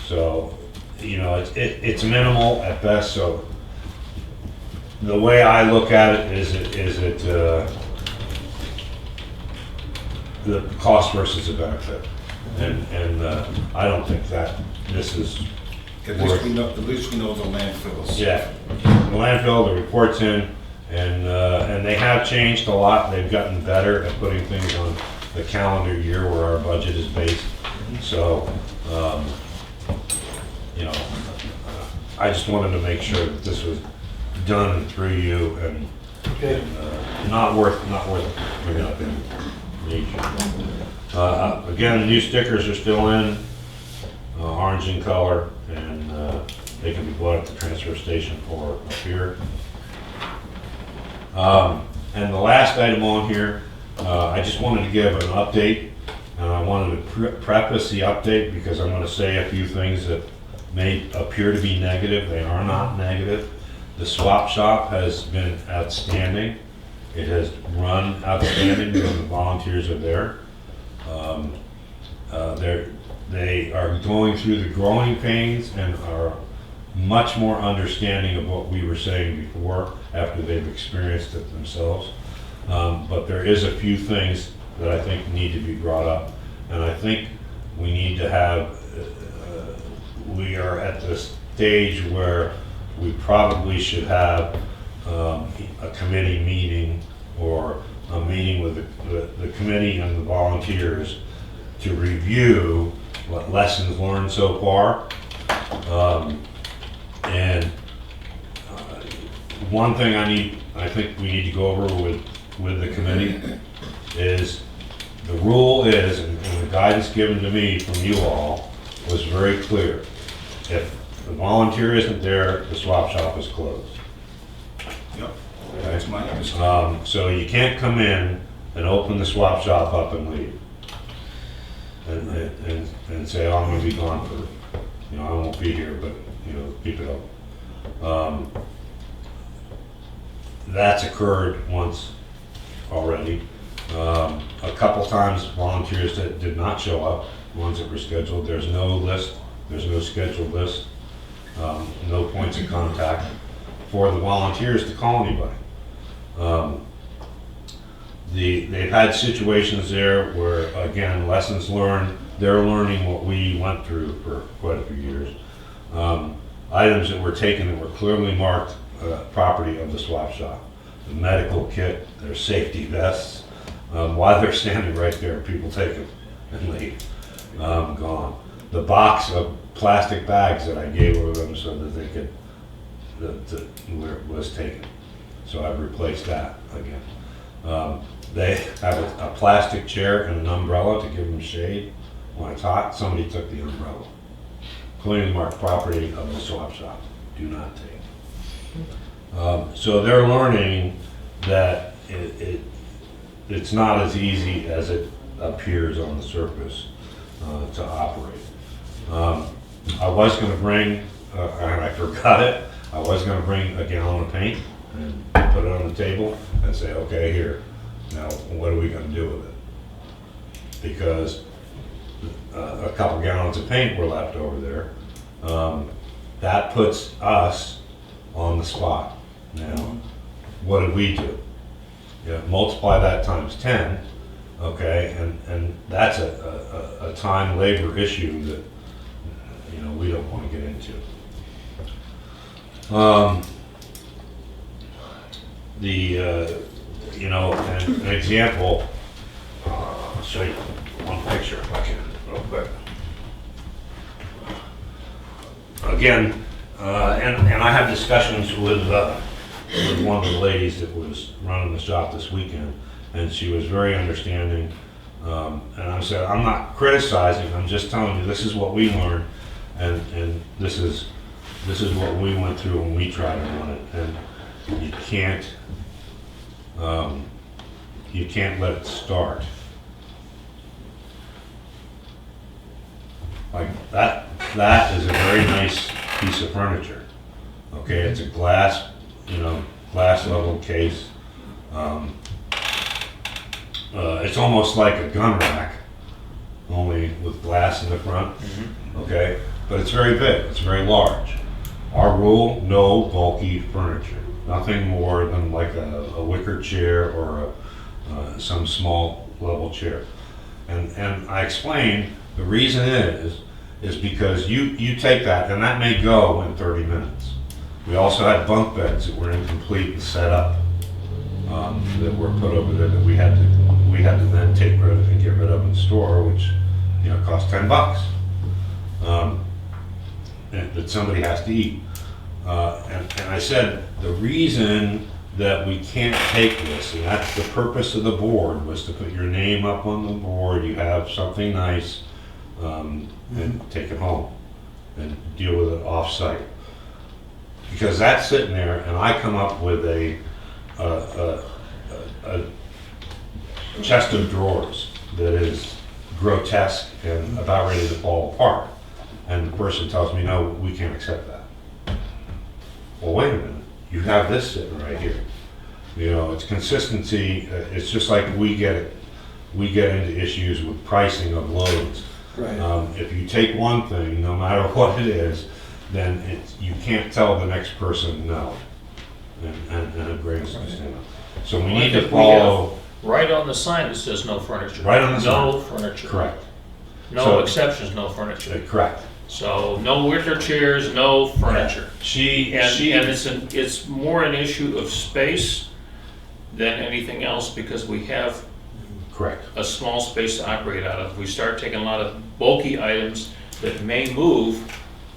So, you know, it's minimal at best. So the way I look at it is the cost versus the benefit, and I don't think that this is At worth. least we know the landfills. Yeah, the landfill, the reports in, and they have changed a lot. They've gotten better at putting things on the calendar year where our budget is based. So, you know, I just wanted to make sure that this was done through you and Okay. not worth bringing up in major. Again, the new stickers are still in, orange in color, and they can be bought at the transfer station or up here. And the last item on here, I just wanted to give an update, and I wanted to preface the update because I'm going to say a few things that may appear to be negative. They are not negative. The swap shop has been outstanding. It has run outstanding when the volunteers are there. They are going through the growing pains and are much more understanding of what we were saying before after they've experienced it themselves. But there is a few things that I think need to be brought up. And I think we need to have, we are at the stage where we probably should have a committee meeting or a meeting with the committee and the volunteers to review what lessons learned so far. And one thing I think we need to go over with the committee is the rule is, and the guidance given to me from you all was very clear. If the volunteer isn't there, the swap shop is closed. Yep, that's my understanding. So you can't come in and open the swap shop up and leave. And say, oh, I'm gonna be gone for, I won't be here, but, keep it up. That's occurred once already. A couple times volunteers that did not show up, ones that were scheduled, there's no list, there's no scheduled list, no points of contact for the volunteers to call anybody. They've had situations there where, again, lessons learned, they're learning what we went through for quite a few years. Items that were taken that were clearly marked property of the swap shop. The medical kit, their safety vests, while they're standing right there, people take them and leave, gone. The box of plastic bags that I gave them so that they could, where it was taken. So I've replaced that again. They have a plastic chair and an umbrella to give them shade. When it's hot, somebody took the umbrella. Clearly marked property of the swap shop. Do not take. So they're learning that it's not as easy as it appears on the surface to operate. I was going to bring, and I forgot it, I was going to bring a gallon of paint and put it on the table and say, okay, here, now what are we going to do with it? Because a couple gallons of paint were left over there. That puts us on the spot. Now, what did we do? Multiply that times 10, okay, and that's a time labor issue that we don't want to get into. An example, I'll show you one picture if I can real quick. Again, and I have discussions with one of the ladies that was running the shop this weekend, and she was very understanding. And I said, I'm not criticizing, I'm just telling you this is what we learned, and this is what we went through when we tried to run it. And you can't let it start like that. That is a very nice piece of furniture. Okay, it's a glass level case. It's almost like a gun rack, only with glass in the front. Okay, but it's very big, it's very large. Our rule, no bulky furniture. Nothing more than like a wicker chair or some small level chair. And I explained the reason is because you take that, and that may go in 30 minutes. We also had bunk beds that were incomplete and set up, that were put over there that we had to then take rid of and get rid of and store, which cost $10, and that somebody has to eat. And I said the reason that we can't take this, and that's the purpose of the board, was to put your name up on the board. You have something nice, and take it home and deal with it off-site. Because that's sitting there, and I come up with a chest of drawers that is grotesque and about ready to fall apart. And the person tells me, no, we can't accept that. Well, wait a minute. You have this sitting right here. It's consistency. It's just like we get we get into issues with pricing of loads. Right. If you take one thing, no matter what it is, then you can't tell the next person no. And it brings us, you know. So we Well, I need to think we have- follow, Right on the sign, it says no furniture. Right on the No sign. furniture. correct, No So- exceptions, no furniture. correct. So no winter chairs, no furniture. She, And she, it's more an issue of space than anything else, because we have correct, a small space to operate out of. We start taking a lot of bulky items that may move,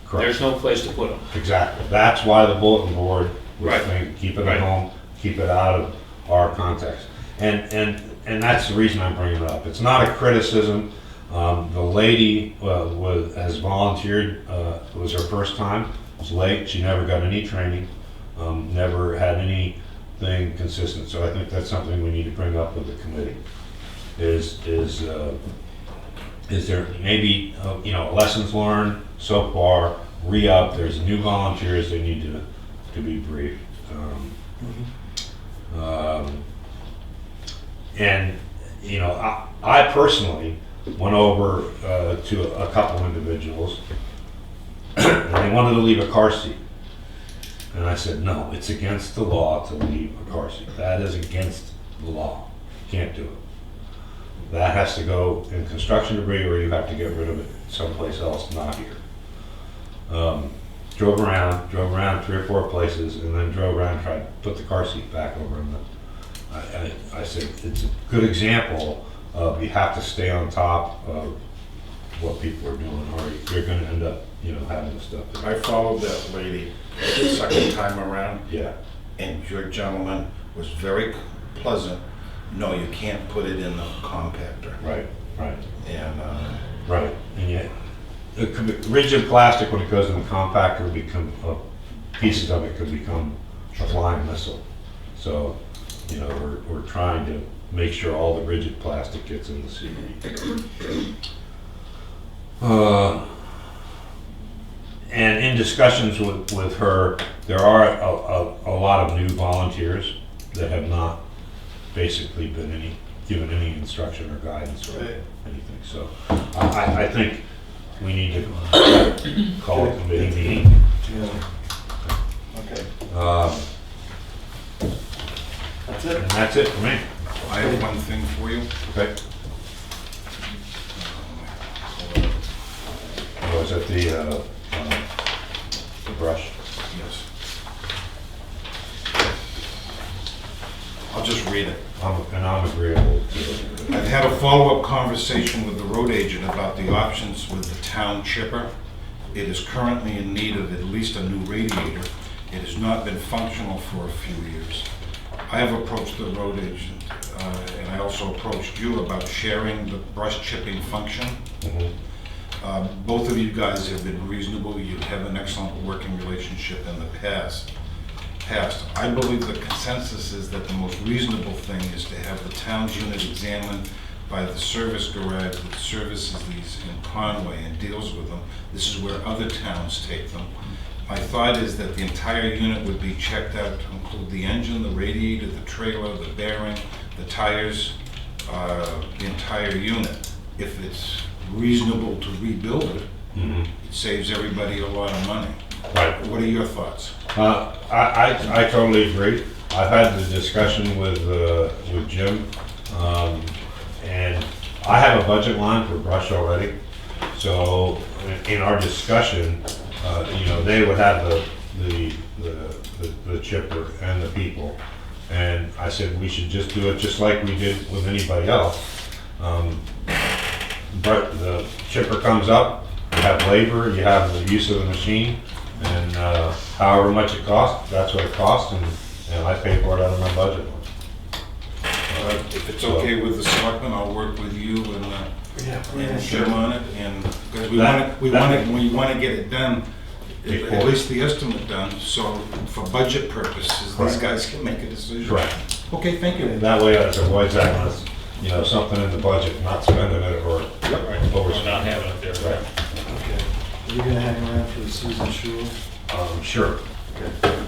correct. there's no place to put them. Exactly. That's why the bulletin board was Right. saying, keep it Right. at home, keep it out of our context. And that's the reason I'm bringing it up. It's not a criticism. The lady has volunteered, it was her first time, was late, she never got any training, never had anything consistent. So I think that's something we need to bring up with the committee. Is there maybe, lessons learned so far, re-up, there's new volunteers, they need to be briefed. And, I personally went over to a couple individuals, and they wanted to leave a car seat. And I said, no, it's against the law to leave a car seat. That is against the law. Can't do it. That has to go in construction debris, or you have to get rid of it someplace else, not here. Drove around 3 or 4 places, and then drove around and tried to put the car seat back over in the, I said, it's a good example of you have to stay on top of what people are doing, or you're gonna end up, having stuff. I followed that lady the second time around, Yeah, and your gentleman was very pleasant. No, you can't put it in the compactor. right. And Right, and yet, rigid plastic, when it goes in the compactor, pieces of it could become a flying missile. So, we're trying to make sure all the rigid plastic gets in the CD. And in discussions with her, there are a lot of new volunteers that have not basically been given any instruction or guidance or Right. anything. So I think we need to call a committee meeting. Yeah. Okay, that's it. And that's it for me. I have one thing for you. Okay. Was it the brush? Yes. I'll just read it. And I'm agreeable to it. I've had a follow-up conversation with the road agent about the options with the town chipper. It is currently in need of at least a new radiator. It has not been functional for a few years. I have approached the road agent, and I also approached you about sharing the brush chipping function. Both of you guys have been reasonable. You have an excellent working relationship in the past. I believe the consensus is that the most reasonable thing is to have the town's unit examined by the service garage that services these in Conway and deals with them. This is where other towns take them. My thought is that the entire unit would be checked out to include the engine, the radiator, the trailer, the bearing, the tires, the entire unit. If it's reasonable to rebuild it, it saves everybody a lot of money. Right. What are your thoughts? I totally agree. I've had the discussion with Jim, and I have a budget line for brush already. So in our discussion, they would have the chipper and the people. And I said we should just do it just like we did with anybody else. But the chipper comes up, you have labor, you have the use of the machine, and however much it costs, that's what it costs, and I pay for it out of my budget. If it's okay with the selectmen, I'll work with you and Jim on it, and because we want to get it done, at least the estimate done, so for budget purposes, these guys can make a decision. Correct. Okay, thank you. That way it avoids that, something in the budget, not spending it or Or overspending. not having it there. Right. Okay. Are you gonna hang around for Susan Shule? Sure. Okay.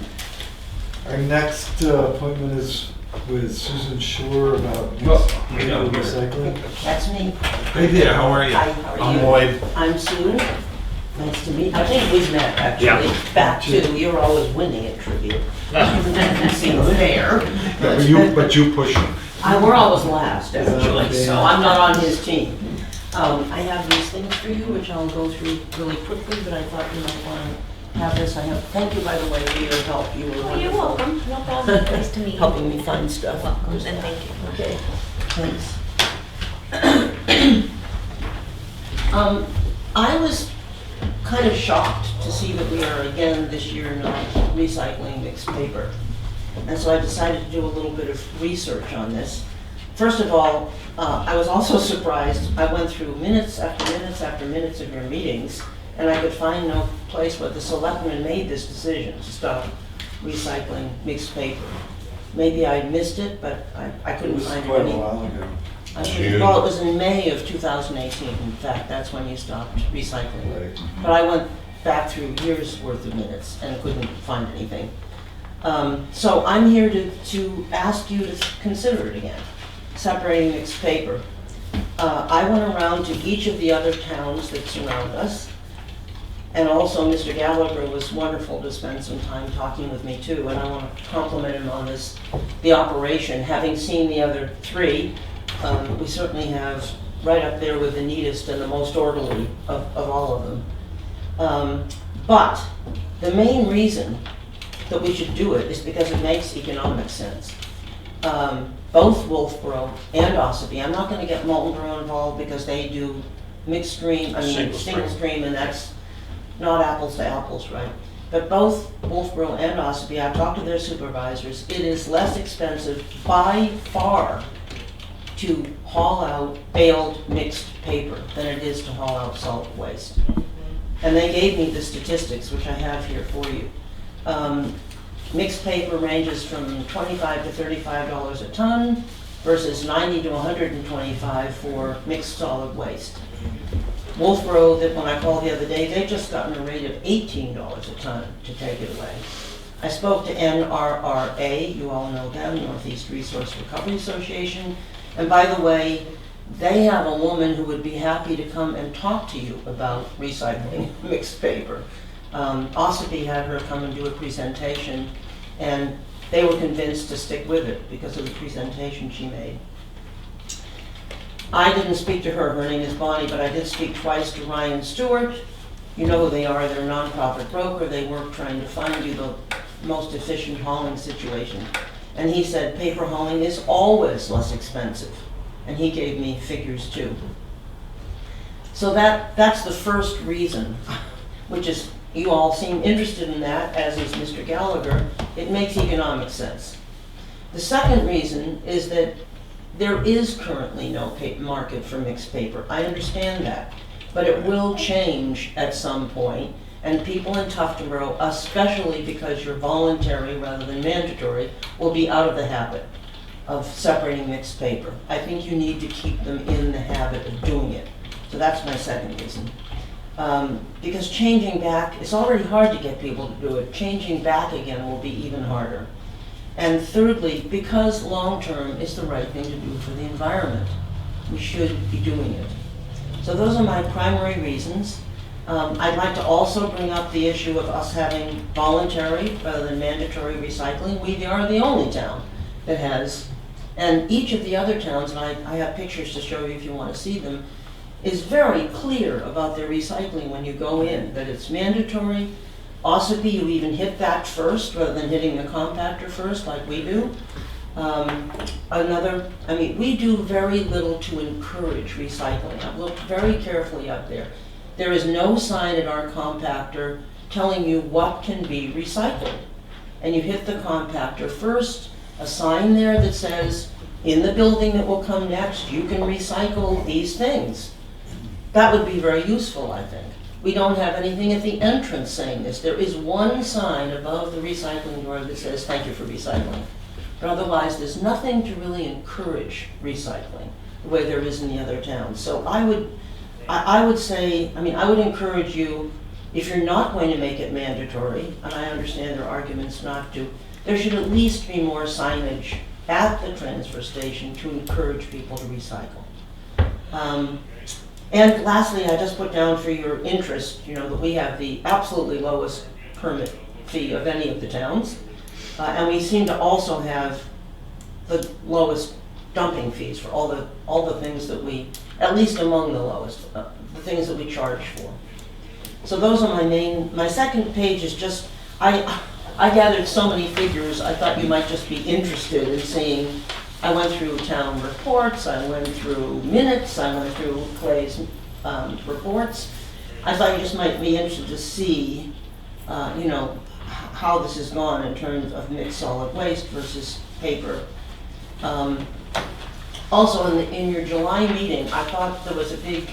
Our next appointment is with Susan Shore about I know. recycling. That's me. Hey there, how are you? Hi, how are I'm you? Lloyd. I'm Sue. Nice to meet you. I think we've met, actually. Back to, you're always winning at trivia. Seems fair. But you push him. We're always last, actually, Okay. so I'm not on his team. I have these things for you, which I'll go through really quickly, but I thought you might want to have this. Thank you, by the way, for your help. You were Oh, you're wonderful. welcome. No problem. Nice to meet you. Helping me find stuff. Welcome, and thank you. Okay, thanks. I was kind of shocked to see that we are again this year not recycling mixed paper. And so I decided to do a little bit of research on this. First of all, I was also surprised. I went through minutes after minutes after minutes of your meetings, and I could find no place where the selectmen made this decision to stop recycling mixed paper. Maybe I missed it, but I It couldn't was find quite a any. while ago. Well, it was in May of 2018, in fact, that's when you stopped recycling. Right. But I went back through years' worth of minutes and couldn't find anything. So I'm here to ask you to consider it again, separating mixed paper. I went around to each of the other towns that surround us, and also Mr. Gallagher was wonderful to spend some time talking with me too, and I want to compliment him on the operation. Having seen the other three, we certainly have right up there with the neatest and the most orderly of all of them. But the main reason that we should do it is because it makes economic sense. Both Wolfboro and Ossipee, I'm not going to get Moultonboro involved because they do mixed stream, single stream, and that's not apples to apples, right? But both Wolfboro and Ossipee, I've talked to their supervisors, it is less expensive by far to haul out baled mixed paper than it is to haul out solid waste. And they gave me the statistics, which I have here for you. Mixed paper ranges from $25 to $35 a ton versus $90 to $125 for mixed solid waste. Wolfboro, that when I called the other day, they've just gotten a rate of $18 a ton to take it away. I spoke to NRRA, you all know them, Northeast Resource Recovery Association, and by the way, they have a woman who would be happy to come and talk to you about recycling mixed paper. Ossipee had her come and do a presentation, and they were convinced to stick with it because of the presentation she made. I didn't speak to her, her name is Bonnie, but I did speak twice to Ryan Stewart. You know who they are, they're a nonprofit broker, they work trying to find you the most efficient hauling situation. And he said paper hauling is always less expensive. And he gave me figures too. So that's the first reason, which is you all seem interested in that, as is Mr. Gallagher. It makes economic sense. The second reason is that there is currently no market for mixed paper. I understand that, but it will change at some point, and people in Tuftonboro, especially because you're voluntary rather than mandatory, will be out of the habit of separating mixed paper. I think you need to keep them in the habit of doing it. So that's my second reason. Because changing back, it's already hard to get people to do it. Changing back again will be even harder. And thirdly, because long-term is the right thing to do for the environment, we should be doing it. So those are my primary reasons. I'd like to also bring up the issue of us having voluntary rather than mandatory recycling. We are the only town that has, and each of the other towns, and I have pictures to show you if you want to see them, is very clear about their recycling when you go in, that it's mandatory. Ossipee, you even hit that first rather than hitting the compactor first like we do. We do very little to encourage recycling. I've looked very carefully up there. There is no sign at our compactor telling you what can be recycled. And you hit the compactor first, a sign there that says, in the building that will come next, you can recycle these things. That would be very useful, I think. We don't have anything at the entrance saying this. There is one sign above the recycling door that says, thank you for recycling. But otherwise, there's nothing to really encourage recycling the way there is in the other towns. So I would encourage you, if you're not going to make it mandatory, and I understand there are arguments not to, there should at least be more signage at the transfer station to encourage people to recycle. And lastly, I just put down for your interest, that we have the absolutely lowest permit fee of any of the towns. And we seem to also have the lowest dumping fees for all the things that we, at least among the lowest, the things that we charge for. So those are my second page is just, I gathered so many figures, I thought you might just be interested in seeing. I went through town reports, I went through minutes, I went through Clay's reports. I thought you just might be interested to see, how this has gone in terms of mixed solid waste versus paper. Also, in your July meeting, I thought there was a big,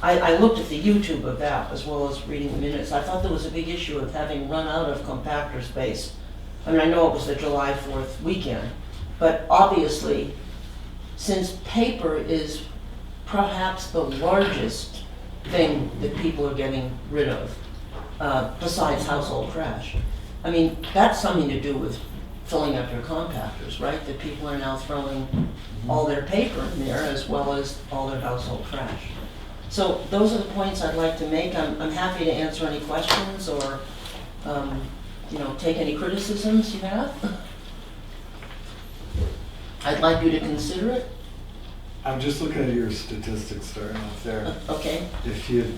I looked at the YouTube of that as well as reading the minutes. I thought there was a big issue of having run out of compactor space. I mean, I know it was the July 4th weekend, but obviously, since paper is perhaps the largest thing that people are getting rid of, besides household trash, I mean, that's something to do with filling up your compactors, right? That people are now throwing all their paper in there as well as all their household trash. So those are the points I'd like to make. I'm happy to answer any questions or, take any criticisms you have. I'd like you to consider it. I'm just looking at your statistics starting off there. Okay. If you,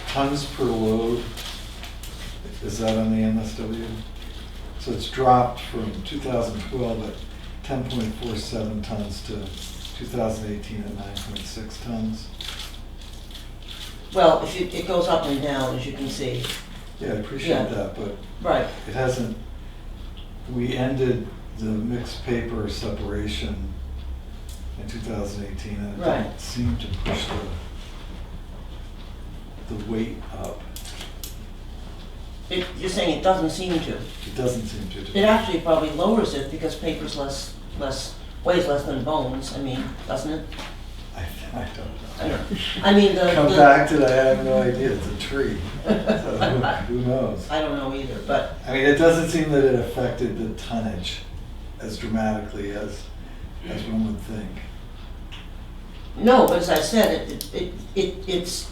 tons per load, is that on the MSW? So it's dropped from 2012 at 10.47 tons to 2018 at 9.6 tons. Well, it goes up and down, as you can see. Yeah, I appreciate Yeah. that, but Right. it hasn't, we ended the mixed paper separation in 2018 and it Right. didn't seem to push the weight up. You're saying it doesn't seem to. It doesn't seem to. It actually probably lowers it because paper's weighs less than bones, doesn't it? I don't know. I don't know. I mean, Come back to that, I have no idea, it's a tree. So who knows? I don't know either, but, I mean, it doesn't seem that it affected the tonnage as dramatically as one would think. no, but as I said, it's,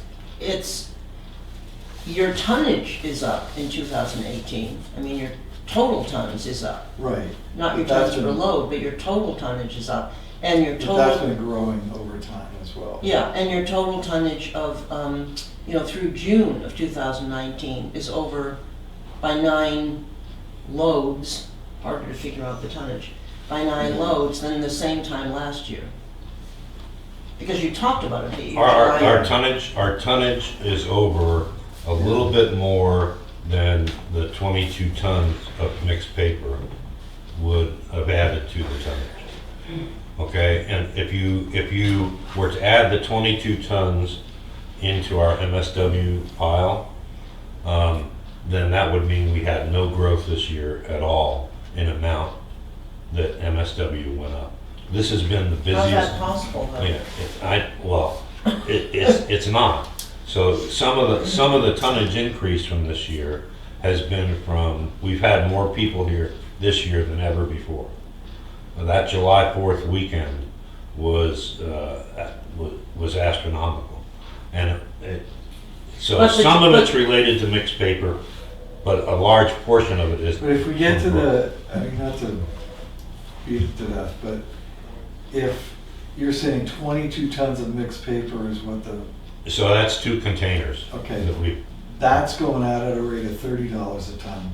your tonnage is up in 2018. I mean, your total tons is up. Right. Not your But that's tons per been- load, but your total tonnage is up. And your But that's total, been growing over time as well. yeah, and your total tonnage of, through June of 2019 is over by 9 loads, harder to figure out the tonnage, by 9 loads than the same time last year. Because you talked about it, the Our tonnage is over a little bit more than the 22 tons of mixed paper would have added to the tonnage. Okay, and if you were to add the 22 tons into our MSW pile, then that would mean we had no growth this year at all in amount that MSW went up. This has been the busiest. How's that possible, though? Yeah, it's not. So some of the tonnage increase from this year has been from, we've had more people here this year than ever before. That July 4th weekend was astronomical, and so some of it's related to mixed paper, but a large portion of it is. But if we get to not to beat it to death, but if you're saying 22 tons of mixed paper is what So that's 2 containers. Okay. That we, that's going out at a rate of $30 a ton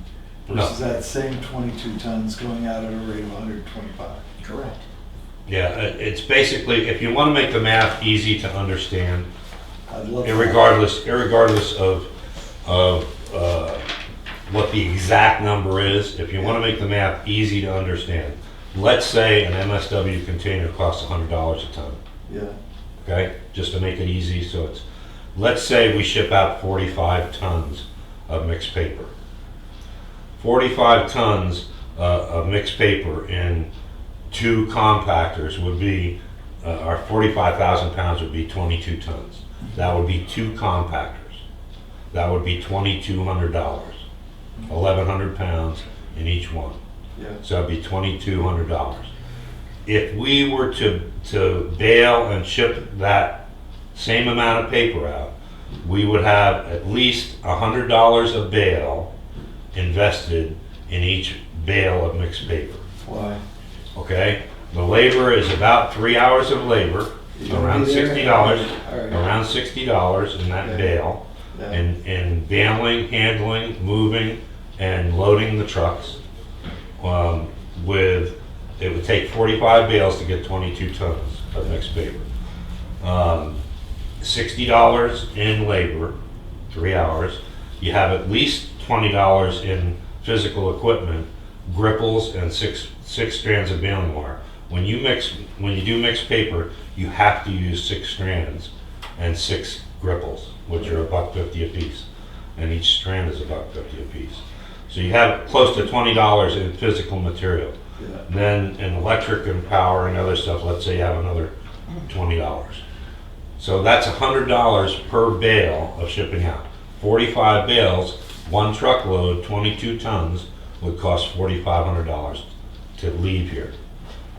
No. versus that same 22 tons going out at a rate of 125. Correct. yeah, it's basically, if you want to make the math easy to understand, I'd love irregardless of what the exact number is, if you want to make the math easy to understand, let's say an MSW container costs $100 a ton. Yeah. Okay, just to make it easy, so it's, let's say we ship out 45 tons of mixed paper. 45 tons of mixed paper in 2 compactors would be, our 45,000 pounds would be 22 tons. That would be 2 compactors. That would be $2,200, 1,100 pounds in each one. Yeah. So that'd be $2,200. if we were to bale and ship that same amount of paper out, we would have at least $100 a bale invested in each bale of mixed paper. Why? Okay? The labor is about 3 hours of labor, around $60, All right. around $60 in that Okay. bale, Yeah. in baling, handling, moving, and loading the trucks. It would take 45 bales to get 22 tons of mixed paper. $60 in labor, 3 hours. You have at least $20 in physical equipment, gripples, and six strands of baling wire. When you do mixed paper, you have to use 6 strands and 6 gripples, which are $1.50 a piece, and each strand is $1.50 a piece. So you have close to $20 in physical material. Yeah. Then in electric and power and other stuff, let's say you have another $20. So that's $100 per bale of shipping out. 45 bales, 1 truckload, 22 tons, would cost $4,500 to leave here.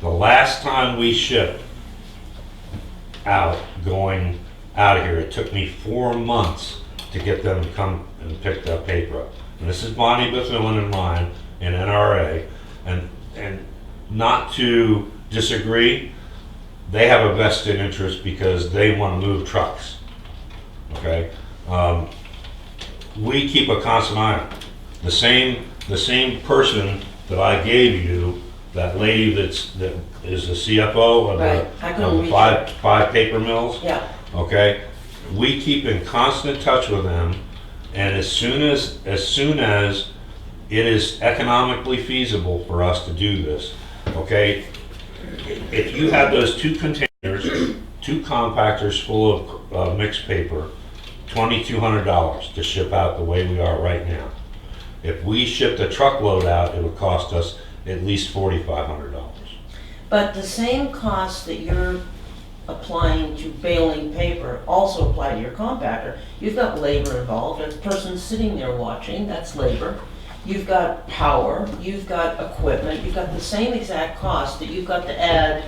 The last time we shipped going out of here, it took me 4 months to get them to come and pick that paper up. And this is Bonnie Bethune and mine in NRA, and not to disagree, they have a vested interest because they want to move trucks. Okay, we keep a constant eye on it. The same person that I gave you, that lady that is the CFO of Right. I couldn't the reach five paper mills. Yeah, Okay, we keep in constant touch with them, and as soon as it is economically feasible for us to do this, okay, if you have those 2 containers, 2 compactors full of mixed paper, $2,200 to ship out the way we are right now. If we shipped a truckload out, it would cost us at least $4,500. but the same costs that you're applying to baling paper also apply to your compactor. You've got labor involved, a person sitting there watching, that's labor. You've got power, you've got equipment, you've got the same exact cost that you've got to add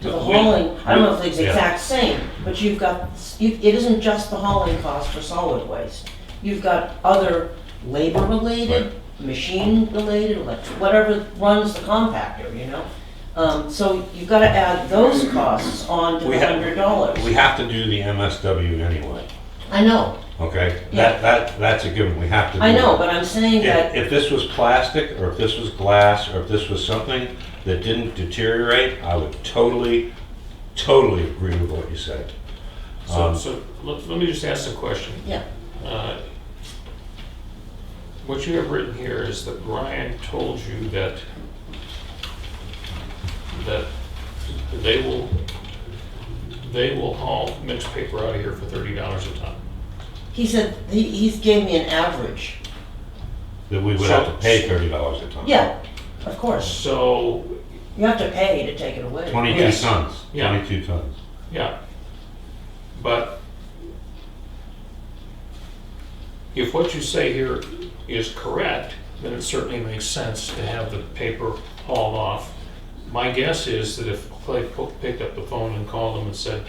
to the hauling. I don't know if it's the Yeah. exact same, but it isn't just the hauling cost for solid waste. You've got other labor-related, machine-related, whatever runs the compactor, you know? So you've got to add those costs on to the $100. We have to do the MSW anyway, I know, okay? Yeah. That's a given, we have to do I know, it. but I'm saying that, If this was plastic, or if this was glass, or if this was something that didn't deteriorate, I would totally agree with what you said. So let me just ask a question. yeah, What you have written here is that Ryan told you that they will haul mixed paper out of here for $30 a ton. he said, he gave me an average. That we would have to pay $30 a ton. Yeah, of course. So, You have to pay to take it away. 22 Yes. tons, Yeah. 22 tons. yeah, but if what you say here is correct, then it certainly makes sense to have the paper hauled off. My guess is that if Clay picked up the phone and called them and said,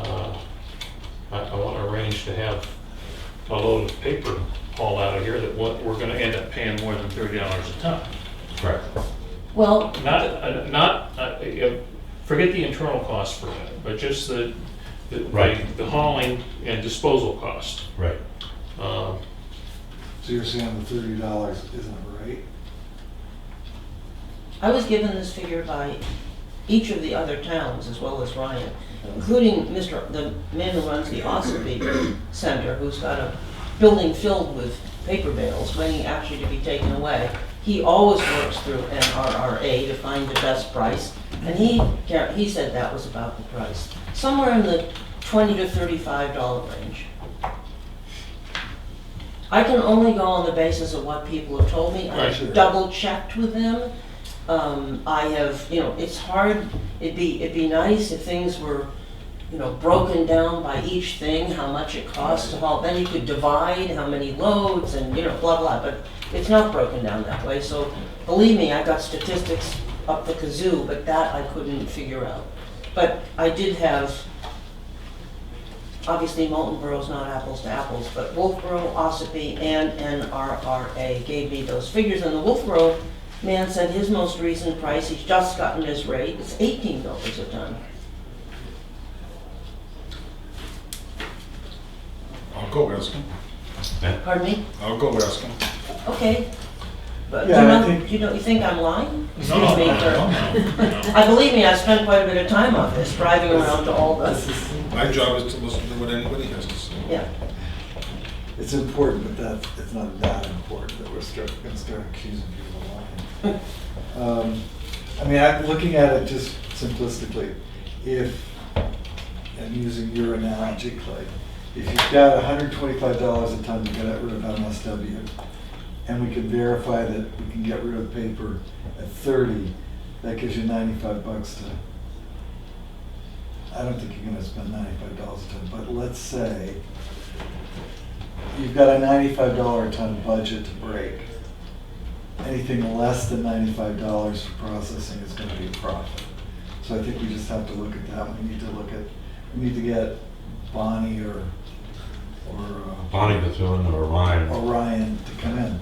I want to arrange to have a load of paper hauled out of here, that we're going to end up paying more than $30 a ton. Correct. Well, Forget the internal cost for a minute, but just the Right. the hauling and disposal cost. Right. So you're saying the $30 isn't right? I was given this figure by each of the other towns as well as Ryan, including the man who runs the Ossipee Center, who's got a building filled with paper bales waiting actually to be taken away. He always works through NRRA to find the best price, and he said that was about the price, somewhere in the $20 to $35 range. I can only go on the basis of what people have told me. Right. I've double checked with them. I have, it's hard, it'd be nice if things were, broken down by each thing, how much it costs to haul, then you could divide how many loads and, blah, blah, but it's not broken down that way, so believe me, I've got statistics up the kazoo, but that I couldn't figure out. But I did have, obviously Molten Borough's not apples to apples, but Wolfboro, Ossipee, and NRRA gave me those figures, and the Wolfboro man said his most recent price, he's just gotten his rate, it's $18 a ton. I'll go ask him. Pardon me? I'll go ask him. Okay. But Yeah, I think- you think I'm lying? No, no, Excuse me, no, sir. no, no. I believe me, I spent quite a bit of time on this, driving around to all This the, is, My job is to listen to what anybody has to say. yeah. it's important, but it's not that important that we're gonna start accusing people of lying. I mean, I'm looking at it just simplistically. If, and using your analogy, Clay, if you've got $125 a ton to get rid of MSW, and we can verify that we can get rid of paper at 30, that gives you $95 to, I don't think you're gonna spend $95 a ton, but let's say you've got a $95 a ton budget to break. Anything less than $95 for processing is gonna be a profit. So I think we just have to look at that. We need to get Bonnie or Bonnie Bethune or Ryan. Orion to come in.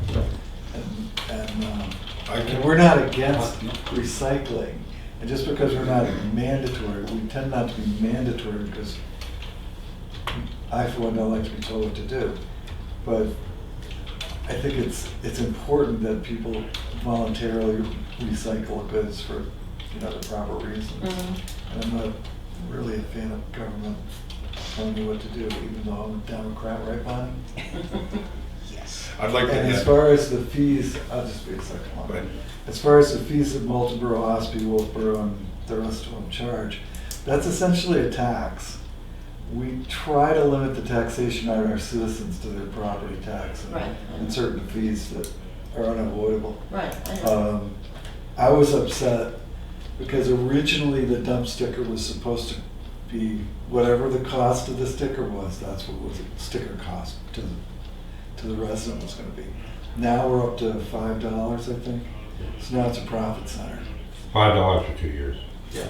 And we're not against recycling. And just because we're not mandatory, we tend not to be mandatory because I, for one, don't like to be told what to do. But I think it's important that people voluntarily recycle goods for, the proper reasons. And I'm not really a fan of government telling me what to do, even though I'm a Democrat, right, Bonnie? I'd like to And as have, far as the fees, I'll just be a second one. Go ahead. As far as the fees that Molten Borough, Ospey, Wolfboro, and the rest of them charge, that's essentially a tax. We try to limit the taxation on our citizens to their property tax Right. and certain fees that are unavoidable. Right, I know. I was upset because originally the dump sticker was supposed to be whatever the cost of the sticker was, that's what was sticker cost to the resident was gonna be. Now we're up to $5, I think. So now it's a profit center. $5 for 2 years. Yeah.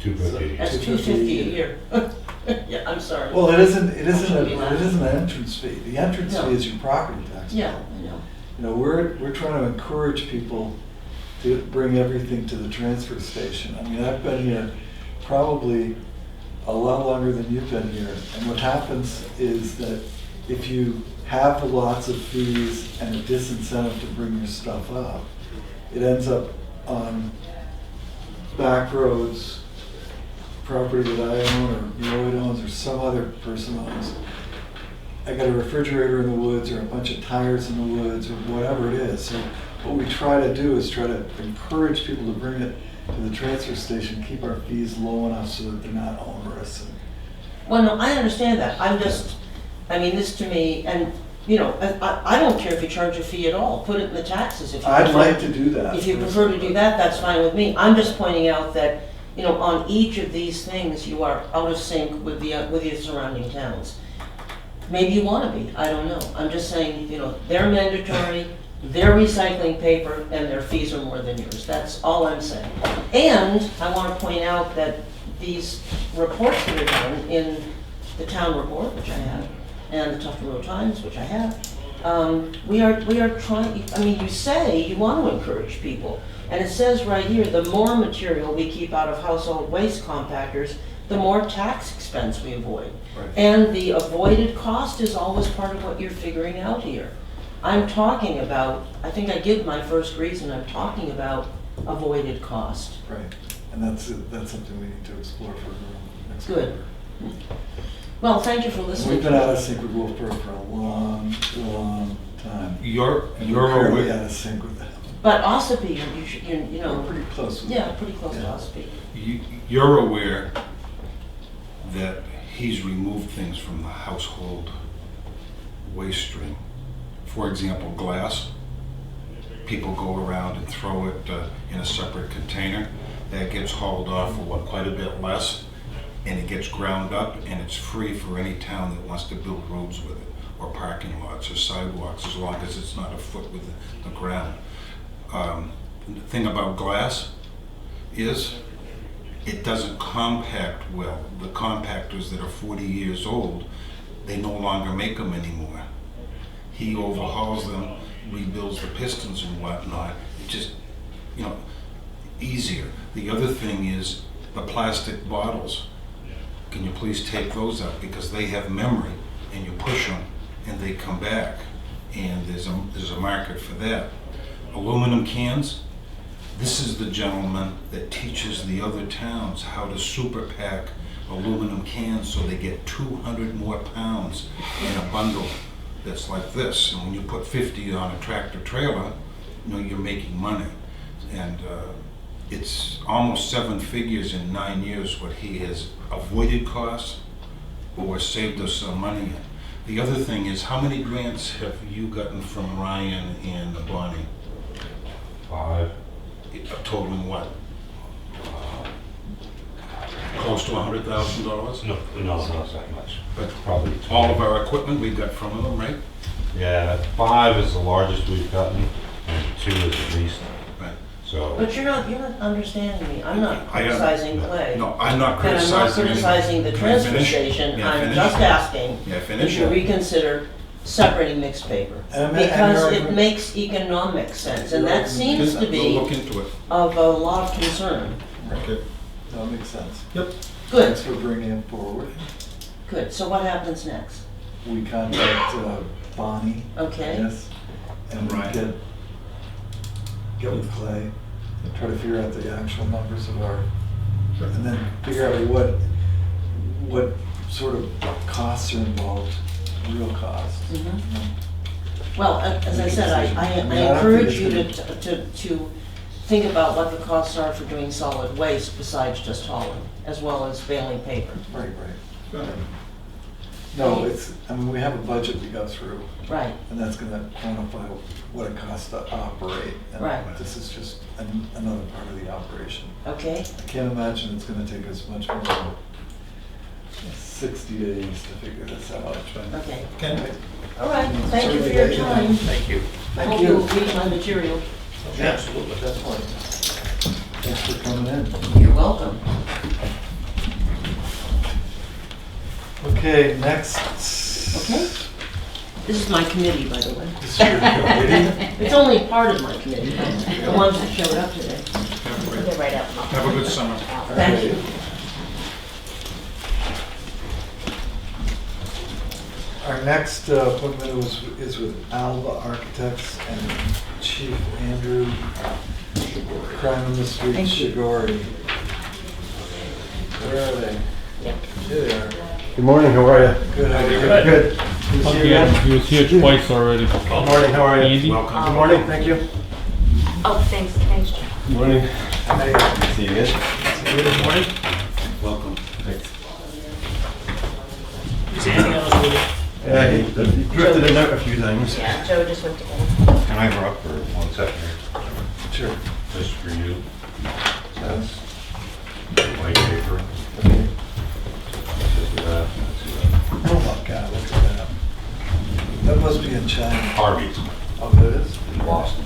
$2.50. That's $250 a year. Yeah, I'm sorry. Well, it isn't Actually, an entrance fee. The entrance No. fee is your property tax. Yeah, I know. We're trying to encourage people to bring everything to the transfer station. I mean, I've been here probably a lot longer than you've been here. And what happens is that if you have lots of fees and a disincentive to bring your stuff up, it ends up on back roads, property that I own or Lloyd owns or some other person owns. I got a refrigerator in the woods or a bunch of tires in the woods or whatever it is. So what we try to do is try to encourage people to bring it to the transfer station, keep our fees low enough so that they're not onerous. Well, no, I understand that. This to me, and, I don't care if you charge a fee at all. Put it in the taxes if you I'd prefer. like to do that. If you prefer to do that, that's fine with me. I'm just pointing out that, on each of these things, you are out of sync with your surrounding towns. Maybe you want to be, I don't know. I'm just saying, they're mandatory, they're recycling paper, and their fees are more than yours. That's all I'm saying. And I want to point out that these reports that are done in the town report, which I have, and the Tufton Road Times, which I have, we are trying, you say you want to encourage people. And it says right here, the more material we keep out of household waste compactors, the more tax expense we avoid. Right. And the avoided cost is always part of what you're figuring out here. I'm talking about, I think I give my first reason, I'm talking about avoided cost. Right, and that's something we need to explore for the next Good. quarter. Well, thank you for listening. We've been out of sync with Wolfboro for a long, long time. you're And we're currently aware, out of sync with them. But Ossipee, We're pretty close with yeah, pretty close to Yeah. Ossipee. you're aware that he's removed things from the household waste stream. For example, glass. People go around and throw it in a separate container. That gets hauled off for quite a bit less, and it gets ground up, and it's free for any town that wants to build roads with it, or parking lots, or sidewalks, as long as it's not a foot with the ground. The thing about glass, is it doesn't compact well. The compactors that are 40 years old, they no longer make them anymore. He overhauls them, rebuilds the pistons and whatnot. It just, you know, easier. The other thing is the plastic bottles. Can you please take those out, because they have memory, and you push them and they come back, and there's a market for that. Aluminum cans. This is the gentleman that teaches the other towns how to super pack aluminum cans so they get 200 more pounds in a bundle that's like this. And when you put 50 on a tractor trailer, you know, you're making money. And it's almost 7 figures in 9 years what he has avoided costs or saved us some money. The other thing is, how many grants have you gotten from Ryan and Bonnie? 5. Totaling what? Close to $100,000? No, not that much. But Probably all of our equipment we got from them, right? Yeah, 5 is the largest we've gotten, and 2 is the least. Right. So, But you're not understanding me. I'm not I am. criticizing Clay. No, I'm not And I'm not criticizing. criticizing the Can I transfer finish? station. Yeah, I'm finish. just asking Yeah, if finish. you reconsider separating mixed paper. And Because you're- it makes economic sense, and that seems to We'll be look into it. of a lot of concern. Okay, that makes sense. Yep. Good, Thanks for bringing it forward. good. So what happens next? We contact Bonnie, Okay, yes, and we Right. get with Clay, and try to figure out the actual numbers of our, and then figure out what sort of costs are involved, real costs. Mhm. Well, as I said, I I encourage think you it's to think about what the costs are for doing solid waste besides just hauling, as well as baling paper. Right, right. No, I mean, we have a budget we go through, Right, and that's gonna quantify what it costs to operate. And Right. this is just another part of the operation. okay? I can't imagine it's gonna take us much more than 60 days to figure this out. Okay. Okay. All right, thank you for your time. Thank you. Thank Hope you. you'll read my material. Absolutely. Definitely. Thanks for coming in. You're welcome. Okay, next. Okay. This is my committee, by the way. This is your committee? It's only part of my committee, the ones that showed up today. We'll get right out. Have a good summer. Thank you. Our next appointment is with Alva Architects and Chief Andrew Crime on the Street Thank you. Shigori. Where are they? Yep. Here they are. Good morning, how are you? Good, how are you? Good. Who's here Okay, again? he was here twice already. Good morning, how are you? Andy? Welcome. Good morning, thank you. Oh, thanks, Jim. Good morning. Hi. See you guys. Good morning. Welcome. Yeah, he drifted in out a few times. Yeah, Joe just went to bed. can I interrupt for 1 second here? Sure. Just for you, Yes. white paper. Okay. This is that, that's Oh my God, look at that. That must be in China. Harvey Oh, that is? in Boston.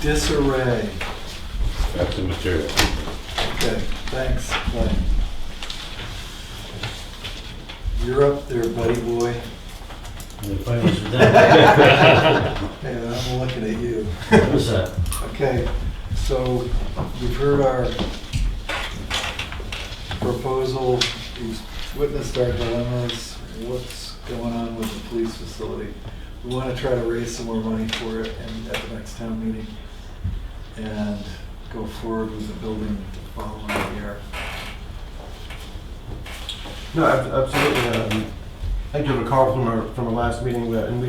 Disarray. That's the material. Okay, thanks, Clay. You're up there, buddy boy. Hey, I'm looking at you. What was that? Okay, so you've heard our proposal, you've witnessed our dilemmas, what's going on with the police facility. We want to try to raise some more money for it and at the next town meeting and go forward with the building the following year. No, absolutely. I do recall from our last meeting, and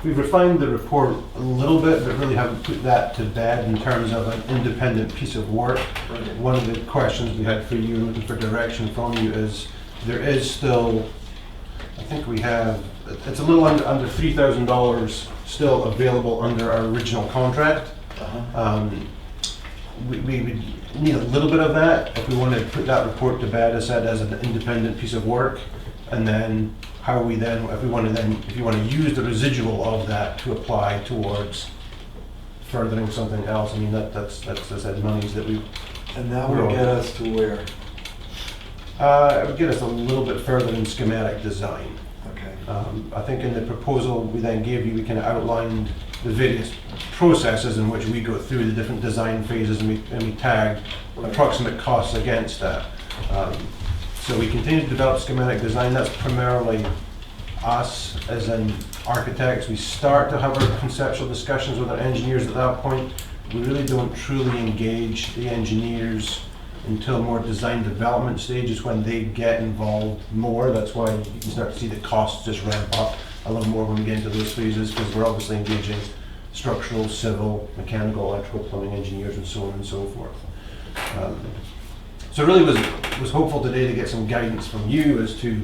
we've refined the report a little bit, but really haven't put that to bed in terms of an independent piece of work. Right. One of the questions we had for you, looking for direction from you, is there is still, I think we have, it's a little under $3,000 still available under our original contract. Uh-huh. We would need a little bit of that if we want to put that report to bed as said as an independent piece of work, and then how we then, if you want to use the residual of that to apply towards furthering something else. I mean, that's as I said, monies that we, And that would get us to where? it would get us a little bit further in schematic design. Okay. I think in the proposal we then gave you, we kind of outlined the various processes in which we go through the different design phases, and we tagged approximate costs against that. So we continue to develop schematic design. That's primarily us as in architects. We start to have our conceptual discussions with our engineers at that point. We really don't truly engage the engineers until more design development stages, when they get involved more. That's why you can start to see the costs just ramp up a little more when we get into those phases, because we're obviously engaging structural, civil, mechanical, electrical, plumbing engineers, and so on and so forth. So really was hopeful today to get some guidance from you as to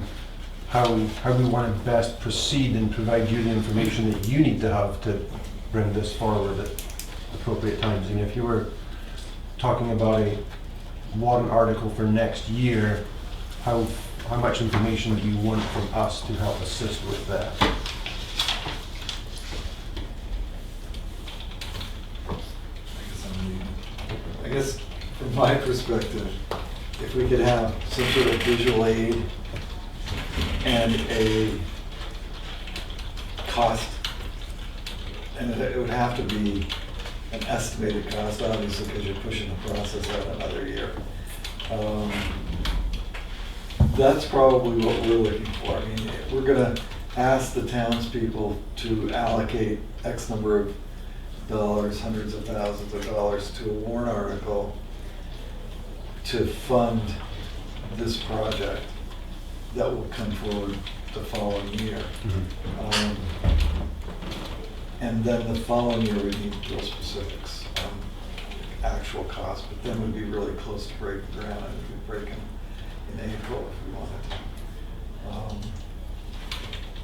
how we want to best proceed and provide you the information that you need to have to bring this forward at appropriate times. And if you were talking about a warrant article for next year, how much information do you want from us to help assist with that? I guess from my perspective, if we could have some sort of visual aid and a cost, and it would have to be an estimated cost, obviously, because you're pushing the process out another year. That's probably what we're looking for. I mean, we're gonna ask the townspeople to allocate X number of dollars, hundreds of thousands of dollars, to a warrant article to fund this project that will come forward the following year. And then the following year, we need real specifics on actual cost, but then we'd be really close to breaking ground, and we'd break in April if we wanted to.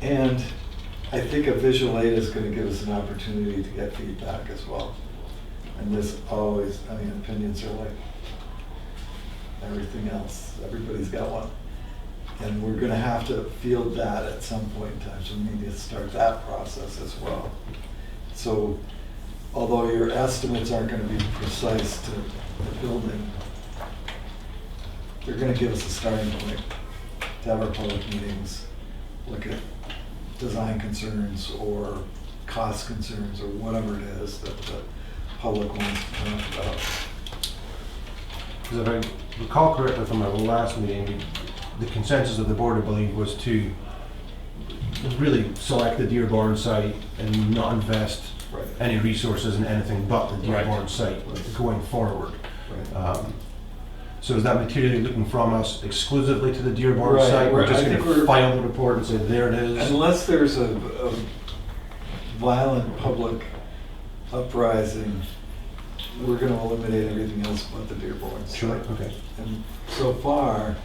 And I think a visual aid is going to give us an opportunity to get feedback as well. And this always, I mean, opinions are like everything else. Everybody's got one. And we're going to have to field that at some point in time, so we need to start that process as well. So although your estimates aren't going to be precise to the building, they're going to give us a starting point to have our public meetings, look at design concerns or cost concerns or whatever it is that the public wants to talk about. Because if I recall correctly from our last meeting, the consensus of the board, I believe, was to really select the Dearborn site and not invest any resources in anything but the Dearborn site going forward. So is that material you're looking from us exclusively to the Dearborn site? We're just going to file the report and say, there it is? Unless there's a violent public uprising, we're going to eliminate everything else but the Dearborn site. Sure, okay. And so far,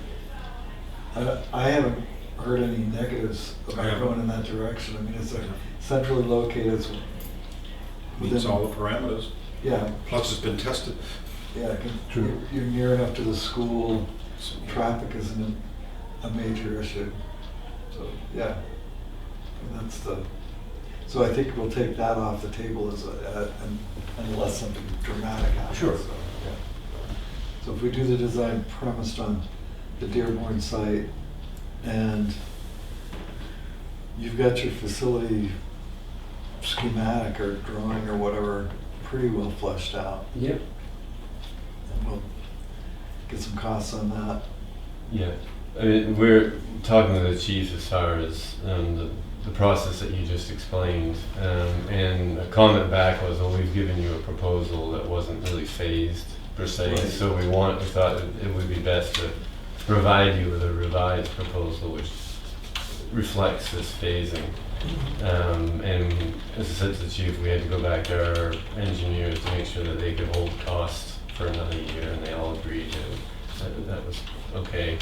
I haven't heard any negatives about going in that direction. I mean, it's centrally located. It's meets all the parameters. Yeah. Plus it's been tested. Yeah, you're near enough to the school. Traffic isn't a major issue. So, yeah. And that's the. So I think we'll take that off the table as unless something dramatic happens. Sure. So, yeah. So if we do the design premised on the Dearborn site, and you've got your facility schematic or drawing or whatever pretty well fleshed out. Yep. And we'll get some costs on that. Yeah. I mean, we're talking to the chief as far as the process that you just explained, and a comment back was, well, we've given you a proposal that wasn't really phased per se, so we thought it would be best to provide you with a revised proposal which reflects this phasing. And as I said to the chief, we had to go back to our engineers to make sure that they could hold costs for another year, and they all agreed that was okay.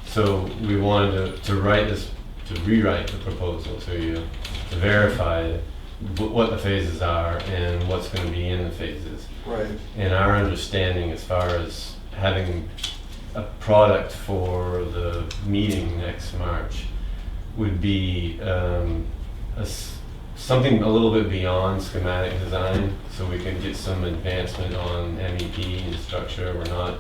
So we wanted to rewrite the proposal to you, to verify what the phases are and what's going to be in the phases. Right. And our understanding as far as having a product for the meeting next March would be something a little bit beyond schematic design, so we can get some advancement on MEP and structure. We're not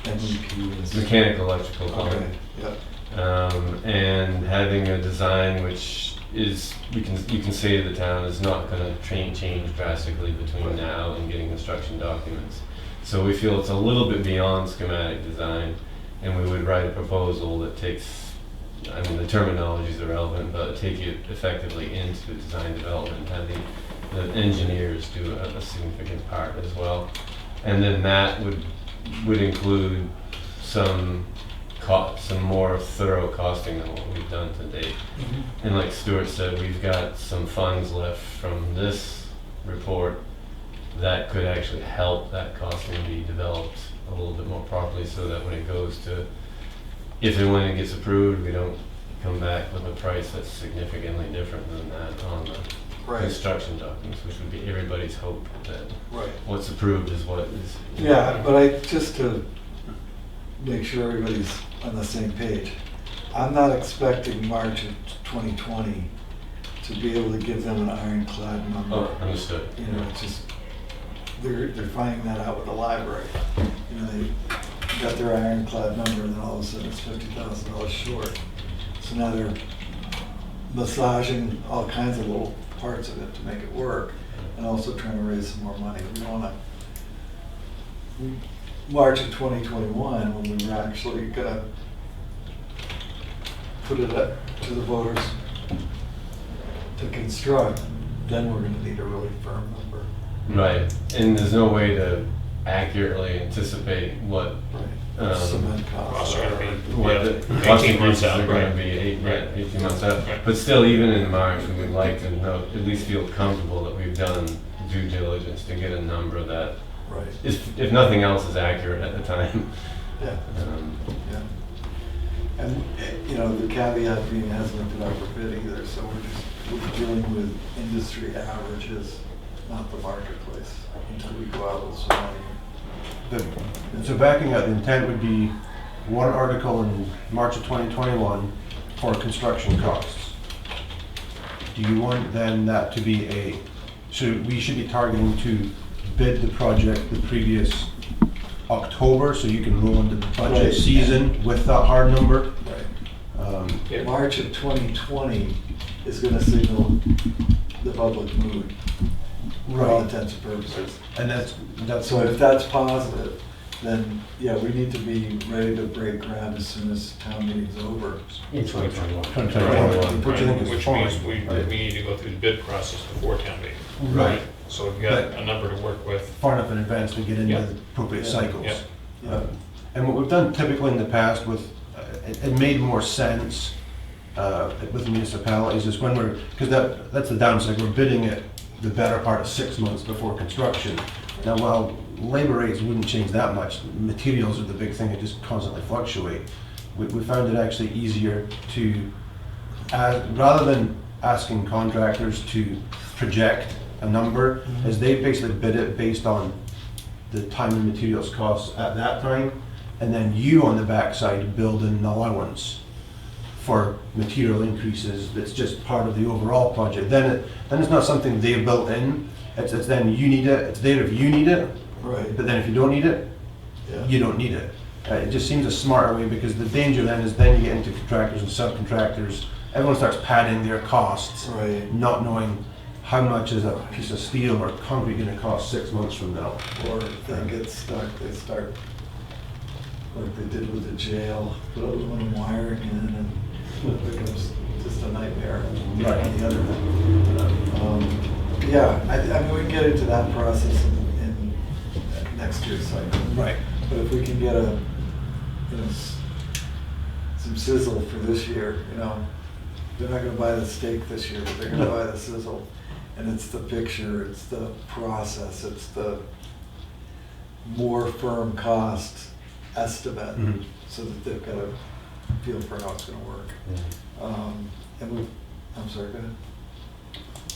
MEP is. mechanical, electrical, Okay, yeah. and having a design which is you can say to the town is not going to change drastically between now and getting construction documents. So we feel it's a little bit beyond schematic design, and we would write a proposal that takes, I mean, the terminology is irrelevant, but take it effectively into design development, have the engineers do a significant part as well. And then that would include some more thorough costing than what we've done to date. And like Stuart said, we've got some funds left from this report that could actually help that costing be developed a little bit more properly, so that when it goes to, if and when it gets approved, we don't come back with a price that's significantly different than that on the construction documents, which would be everybody's hope that what's approved is what is. Yeah, but just to make sure everybody's on the same page, I'm not expecting March of 2020 to be able to give them an ironclad number. Oh, understood. You know, it's just, they're finding that out with the library. You know, they got their ironclad number and then all of a sudden it's $50,000 short. So now they're massaging all kinds of little parts of it to make it work, and also trying to raise some more money. We want to, March of 2021, when we were actually going to put it up to the voters to construct, then we're going to need a really firm number. Right, and there's no way to accurately anticipate what Cement Costs costs. are gonna be, what yeah, the 18 cost months increases out, are going right. to be 18 months out. Right. But still, even in March, we would like to know, at least feel comfortable that we've done due diligence to get a number that, Right. if nothing else, is accurate at the time. Yeah. Yeah. And, you know, the caveat being it hasn't been put out for bid either, so we're dealing with industry averages, not the marketplace, until we go out with some money. So backing up, the intent would be one article in March of 2021 for construction costs. Do you want then that to be we should be targeting to bid the project the previous October, so you can roll into the budget Right. season with that hard number? Right. March of 2020 is gonna signal the public mood, for all intents and purposes. And that's So if that's positive, then, yeah, we need to be ready to break ground as soon as town meeting's over. In 2021. 2021. Which I think is Which fine. means we need to go through the bid process before town meeting. Right. So we've got a number to work with. Far enough in advance to get into Yeah. the appropriate Yeah. cycles. Yeah. Yeah. And what we've done typically in the past with, it made more sense with municipalities is when because that's the downside, we're bidding it the better part of 6 months before construction. Now, while labor rates wouldn't change that much, materials are the big thing that just constantly fluctuate. We found it actually easier to, rather than asking contractors to project a number, is they basically bid it based on the time and materials costs at that time, and then you on the backside build in an allowance for material increases that's just part of the overall project. Then it's not something they built in, it's then you need it, it's there if you need it, Right. but then if you don't need it, Yeah. you don't need it. It just seems a smarter way, because the danger then is then you get into contractors and subcontractors, everyone starts padding their costs, Right. not knowing how much is a piece of steel or concrete gonna cost 6 months from now. Or if they get stuck, they start, like they did with the jail, put aluminum wiring in, and it becomes just a nightmare. Right. On the other end. Yeah, I mean, we can get into that process in next year's cycle. Right. But if we can get some sizzle for this year, they're not gonna buy the steak this year, but they're gonna buy the sizzle. And it's the picture, it's the process, it's the more firm cost estimate, Mhm. so that they've got a feel for how it's gonna work. I'm sorry, go ahead.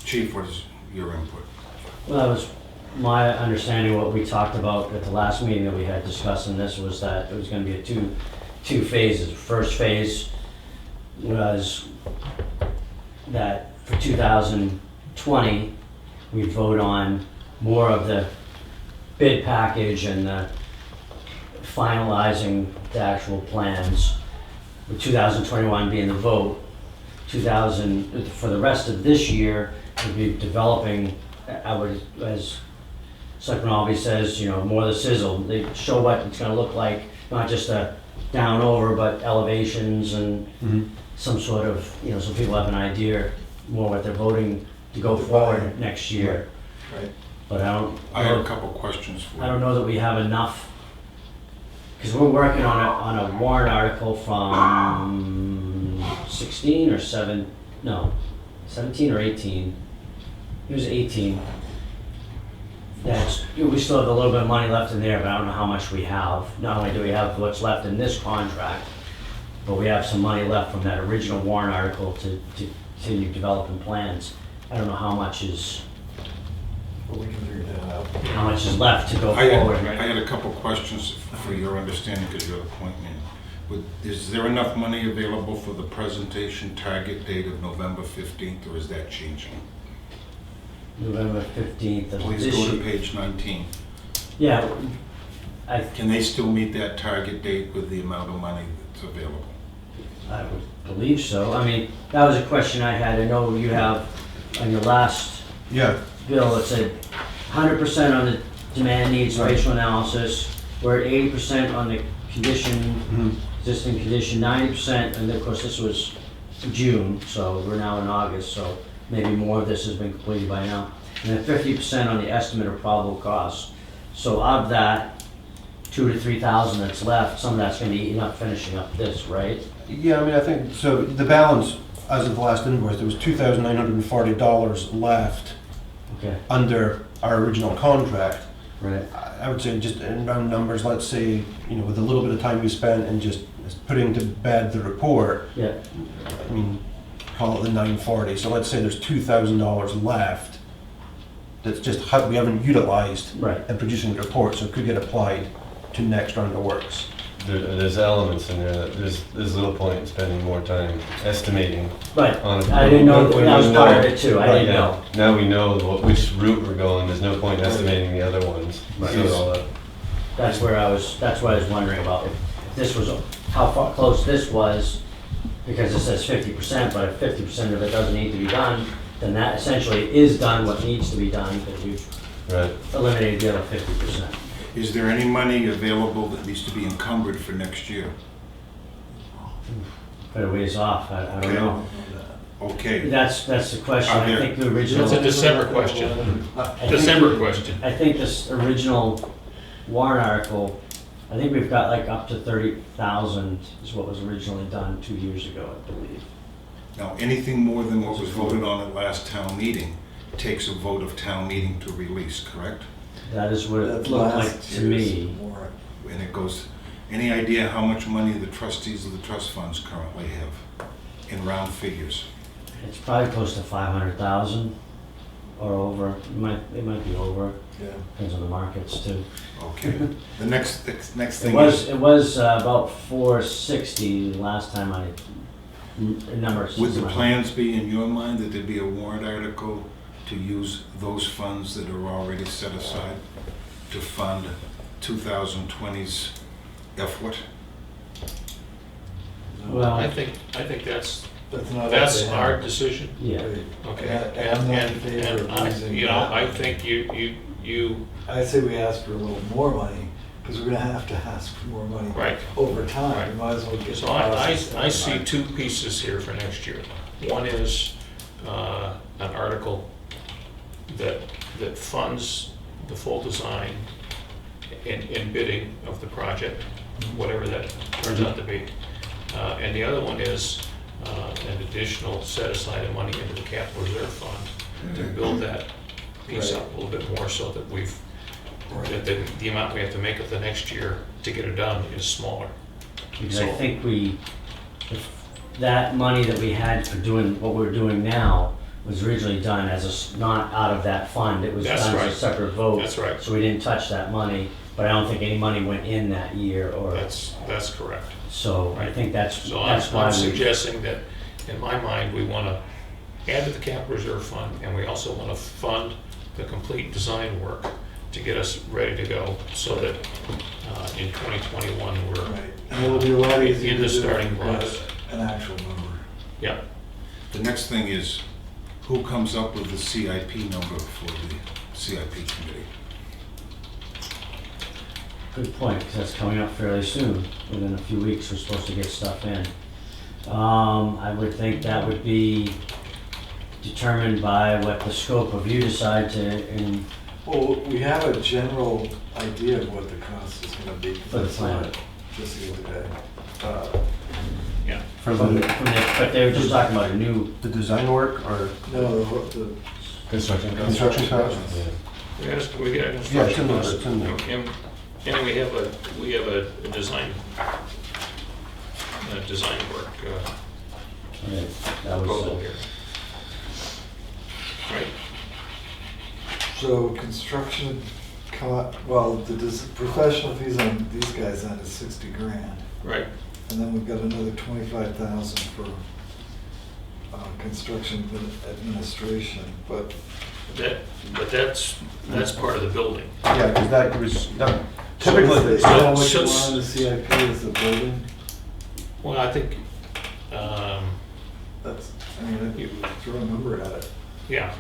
Chief, what is your input? Well, that was my understanding. What we talked about at the last meeting that we had discussing this was that it was going to be two phases. First phase was that for 2020, we vote on more of the bid package and the finalizing the actual plans, with 2021 being the vote. 2000, for the rest of this year, we'll be developing, I would, as Selectman Albee says, you know, more of the sizzle. They show what it's gonna look like, not just a down over, but elevations and some sort of, you know, so people have an idea more what they're voting to go forward next year. Right. But I have a couple questions for you. I don't know that we have enough, because we're working on a warrant article from 16 or 17 or 18. It was 18. That's, we still have a little bit of money left in there, but I don't know how much we have. Not only do we have what's left in this contract, but we have some money left from that original warrant article to continue developing plans. I don't know how much is, But we can figure that out. how much is left to go I forward. had a couple questions for your understanding, because you're the point man. Is there enough money available for the presentation target date of November 15th, or is that changing? November 15th of Please this go to year. page 19. Yeah, Can they still meet that target date with the amount of money that's available? I would believe so. I mean, that was a question I had. I know you have on your last Yeah, bill, it said 100% on the demand needs spatial analysis. We're at 80% on the condition, existing condition, 90%, and of course this was June, so we're now in August, so maybe more of this has been completed by now. And then 50% on the estimate of probable costs. So of that, 2,000 to 3,000 that's left, some of that's gonna be eaten up finishing up this, right? yeah, I mean, I think, so the balance, as of the last invoice, there was $2,940 left Okay, under our original contract. right. I would say just in round numbers, let's say, you know, with a little bit of time we spent and just putting to bed the report, Yeah, I mean, call it the 940, so let's say there's $2,000 left that's just, we haven't utilized right. in producing the report, so it could get applied to next round of works. There's elements in there that there's little point in spending more time estimating Right, on it. I didn't know, When that we was part of know- it too, I Right, didn't know. Now we know which route we're going, there's no point estimating the other ones. Right. So, That's why I was wondering about if this was, how far close this was, because it says 50%, but if 50% of it doesn't need to be done, then that essentially is done what needs to be done, because we've right. eliminated the other 50%. Is there any money available that needs to be encumbered for next year? But a ways off, I don't Okay. know. Okay, That's the question, Are I there- think the original. It's a December question. I think- December question. I think this original warrant article, I think we've got like up to 30,000 is what was originally done 2 years ago, I believe. now, anything more than what was voted on at last town meeting takes a vote of town meeting to release, correct? That is what it That's looked like last to year's me. warrant. And it goes, any idea how much money the trustees of the trust funds currently have in round figures? It's probably close to 500,000 or over. It might be over, Yeah. depends on the markets too. Okay, the next It thing was, is, it was about 460 last time I, number. would the plans be in your mind that there'd be a warrant article to use those funds that are already set aside to fund 2020's effort? Well, I think that's That's not. up That's to him. our decision. yeah, Right. Okay. I'm not in favor of I, using you know, that. I think you, I say we ask for a little more money, because we're gonna have to ask for more money right. over time. Right. We might as well get the So I process see done. two pieces here for next year. One is an article that funds the full design and bidding of the project, whatever that turns out to be. And the other one is an additional set aside of money into the capital reserve fund to build that piece up a little bit more, so that that the amount we have to make up the next year to get it done is smaller. because I think if that money that we had for doing what we're doing now was originally done as not out of that fund, it was That's done right. as a separate vote. That's right. So we didn't touch that money, but I don't think any money went in that year or, That's correct. so I think that's So why I'm we. suggesting that, in my mind, we want to add to the capital reserve fund, and we also want to fund the complete design work to get us ready to go, so that in 2021 we're Right, and it'll be a lot easier in the to do starting it blocks. with an actual number. Yeah. The next thing is, who comes up with the CIP number for the CIP committee? Good point, because that's coming up fairly soon. Within a few weeks, we're supposed to get stuff in. I would think that would be determined by what the scope of you decide to, and Well, we have a general idea of what the cost is gonna be. For the plan. Just the other day. Yeah. For from the, the, but they were just talking about a new, the design work or No, the Construction. construction costs? Yeah. We got a Yeah, it's construction in there, cost, it's in there. and we have a design work that was, proposal here. Right. So construction well, professional fees on these guys on is 60 grand. Right. And then we've got another 25,000 for construction administration, but That's part of the building. Yeah, because that was, that, typically, so is that what so- you want on the CIP is the building? Well, I think, That's, I mean, if you throw a number at it. yeah.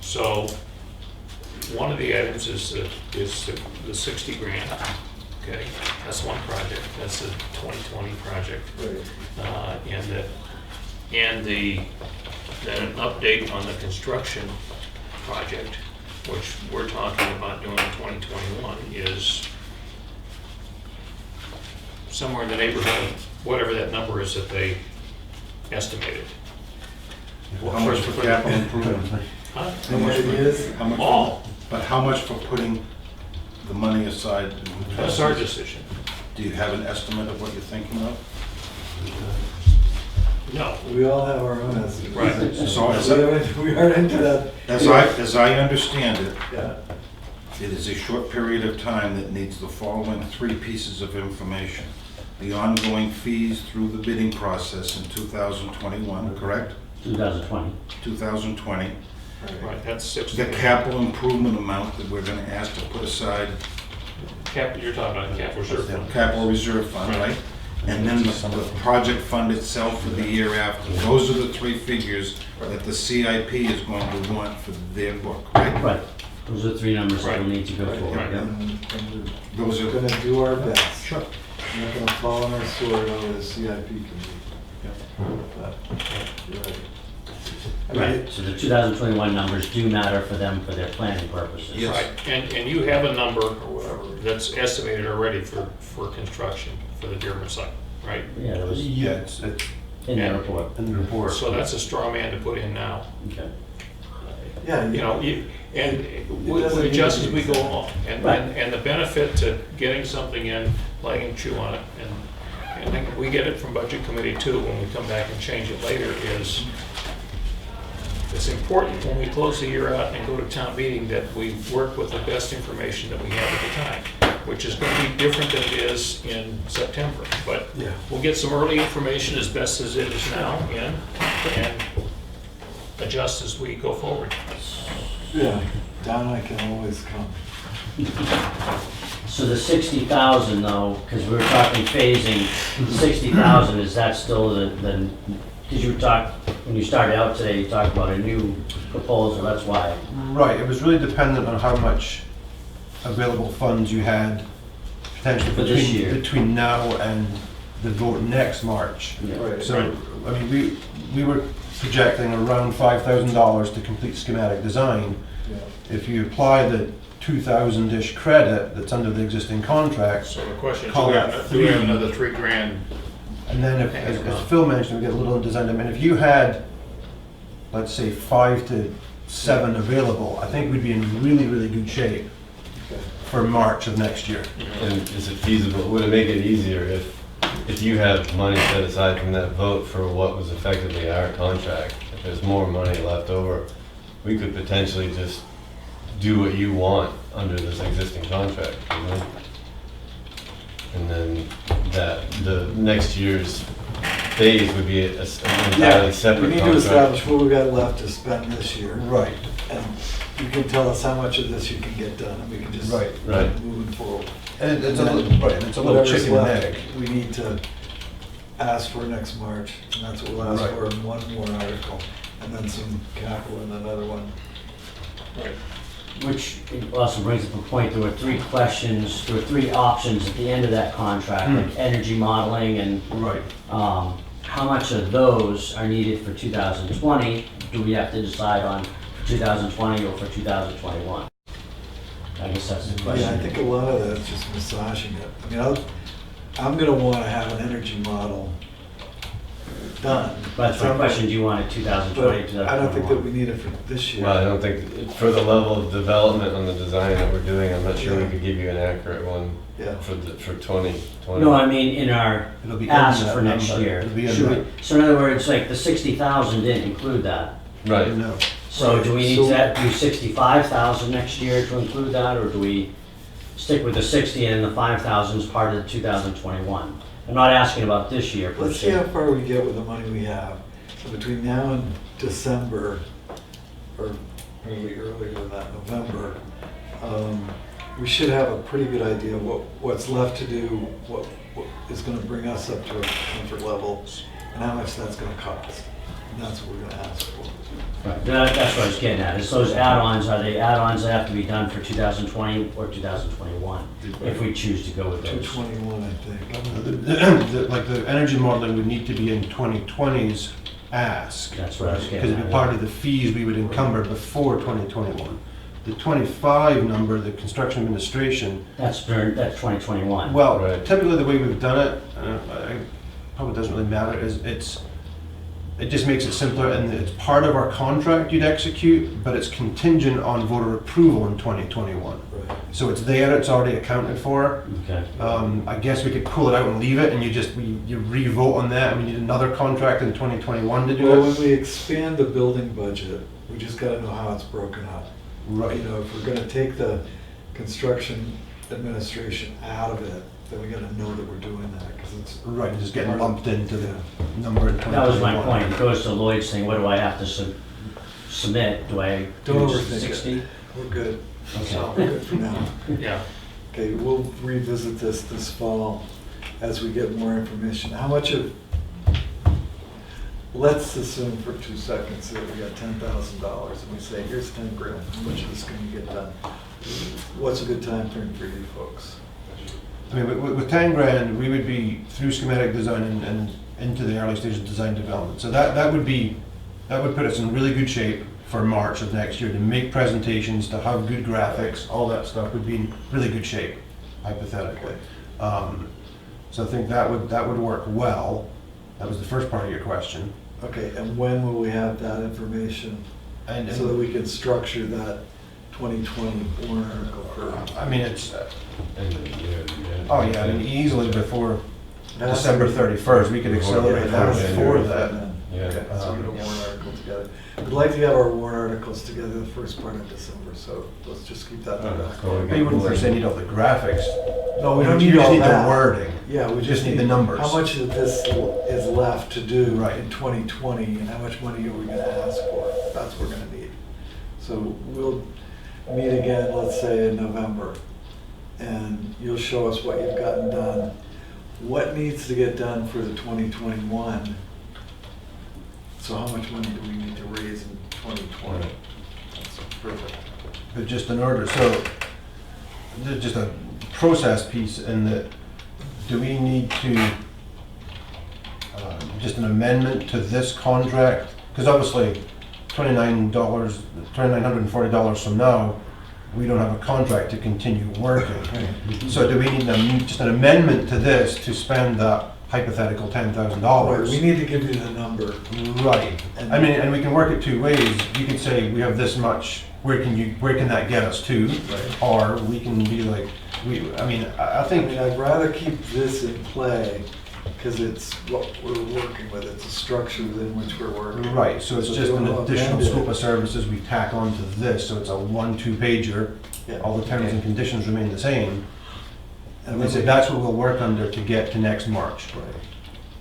So, one of the items is the 60 grand, okay? That's one project, that's the 2020 project. Right. And then an update on the construction project, which we're talking about doing in 2021, is somewhere in the neighborhood of whatever that number is that they estimated. How much for capital improvement? Huh? How much for- Ideas? how much for- All. But how much for putting the money aside? That's our decision. Do you have an estimate of what you're thinking of? No. We all have our own estimates. Right. So We aren't into that. as I understand it, Yeah. it is a short period of time that needs the following three pieces of information. The ongoing fees through the bidding process in 2021, correct? 2020. 2020. Right, that's 60. The capital improvement amount that we're gonna ask to put aside, You're talking about cap reserve fund. capital reserve fund, right? And then the project fund itself for the year after. Those are the three figures that the CIP is going to want for their book, right? Right. Those are three numbers that will Right. need to go forward. Right. yeah. And Those we're are, gonna do our best. sure. We're not gonna fall on our sword over the CIP committee. But, you're right. I mean, Right, so the 2021 numbers do matter for them for their planning purposes. Yes. Right, and you have a number, or whatever, that's estimated already for construction for the Dearborn site, right? Yeah, that was yeah, it's in their report. in the report. So that's a straw man to put in now. Okay. Yeah, You know, and we doesn't adjust need as to we be go said. along. And Right. the benefit to getting something in, letting chew on it, and I think we get it from budget committee too, when we come back and change it later, is it's important when we close the year out and go to town meeting that we work with the best information that we have at the time, which is going to be different than it is in September. But Yeah. we'll get some early information as best as it is now in, and adjust as we go forward. Yeah, Don and I can always come. So the 60,000 though, because we were talking phasing, 60,000, is that still the, because you talked, when you started out today, you talked about a new proposal, that's why. Right, it was really dependent on how much available funds you had potentially For this year. between now and the vote next March. Yeah. Right. So, I mean, we were projecting around $5,000 to complete schematic design. Yeah. If you apply the 2,000-ish credit that's under the existing contract, So the question is, Call do we that have three. another $3,000? and then if, as Phil mentioned, we get a little in design. I mean, if you had, let's say, 5 to 7 available, I think we'd be in really, really good shape Okay. for March of next year. And is it feasible, would it make it easier if you have money set aside from that vote for what was effectively our contract? If there's more money left over, we could potentially just do what you want under this existing contract, you know? And then that, the next year's phase would be an entirely separate We need to contract. establish what we got left to spend this year. Right, And you can tell us how much of this you can get done, and we can just right. Right. moving forward. And it's a little, right, and it's a little Whatever's chicken and left, egg. we need to ask for next March, and that's what we'll ask Right. for in one more article, and then some capital in another one. Which also brings up a point, there were three options at the end of that contract, like energy modeling and Right. how much of those are needed for 2020? Do we have to decide on for 2020 or for 2021? I guess that's the question. Yeah, I think a lot of that is just massaging it. I mean, I'm gonna wanna have an energy model done. But that's my question, do you want it 2020, But 2021? I don't think that we need it for this year. Well, I don't think, for the level of development on the design that we're doing, I'm not sure we could give you an accurate one Yeah. for 2020. No, I mean, in our It'll be in ask that for next number. year. It'll be in Should we- that. So in other words, like the 60,000 didn't include that. Right. No. So do we need So- to do 65,000 next year to include that, or do we stick with the 60 and the 5,000 as part of the 2021? I'm not asking about this year per Let's see how se. far we get with the money we have. So between now and December, or maybe earlier than that, November, we should have a pretty good idea of what's left to do, what is gonna bring us up to a comfort level, and how much that's gonna cost. And that's what we're gonna ask for. Right, that's what I was getting at, is those add-ons, are they add-ons that have to be done for 2020 or 2021? If we choose to go with those. 221, I think. Like the energy modeling would need to be in 2020's ask. That's what I was Because getting it'd be at. part of the fees we would encumber before 2021. The 25 number, the construction administration, That's 2021. well, Right. typically the way we've done it, probably doesn't really matter, is it just makes it simpler, and it's part of our contract you'd execute, but it's contingent on voter approval in 2021. Right. So it's there, it's already accounted for. Okay. I guess we could pull it out and leave it, and you re-vote on that, and we need another contract in 2021 to do Well, it. when we expand the building budget, we just gotta know how it's broken up. Right. You know, if we're gonna take the construction administration out of it, then we gotta know that we're doing that, because it's. Right, just getting lumped into the number in 2021. That was my point. It goes to Lloyd's thing, what do I have to submit? Do I Don't do overthink 60? it. We're good. Okay. We're good for now. Yeah. Okay, we'll revisit this fall as we get more information. How much of, let's assume for 2 seconds that we got $10,000 and we say, here's 10 grand, how much of this can you get done? What's a good time frame for you folks? I mean, with 10 grand, we would be through schematic design and into the early stages of design development. So that would put us in really good shape for March of next year to make presentations, to have good graphics, all that stuff would be in really good shape, hypothetically. So I think that would work well. That was the first part of your question. Okay, and when will we have that information And so that we can structure that 2020 warrant article for? I mean, it's, End of the year, yeah. oh yeah, I mean, easily before That's- December 31st, we could accelerate that that's before fair. that. Yeah. Okay, so we get a warrant article together. We'd like to have our warrant articles together the first part of December, so let's just keep that in the back. so we But you wouldn't per se need all the graphics. No, we don't You need just all need the that. wording. Yeah, we just need the numbers. How much of this is left to do Right. in 2020, and how much money are we gonna ask for? That's what we're gonna need. So we'll meet again, let's say in November, and you'll show us what you've gotten done. What needs to get done for the 2021? So how much money do we need to raise in 2020? That's perfect. But just in order, so, just a process piece in that, do we need to, just an amendment to this contract? Because obviously, $2,940 from now, we don't have a contract to continue working. So do we need just an amendment to this to spend that hypothetical $10,000? We need to give you the number. Right. I mean, and we can work it two ways. You could say, we have this much, where can that get us to? Right. Or we can be like, I mean, I I think, mean, I'd rather keep this in play, because it's what we're working with, it's a structure within which we're working. right, so it's So just an we'll additional amend it. scope of services we tack onto this, so it's a 1-2 pager. Yeah. All the terms and conditions remain the same. And And we say then that's what we'll work under to get to next March. Right.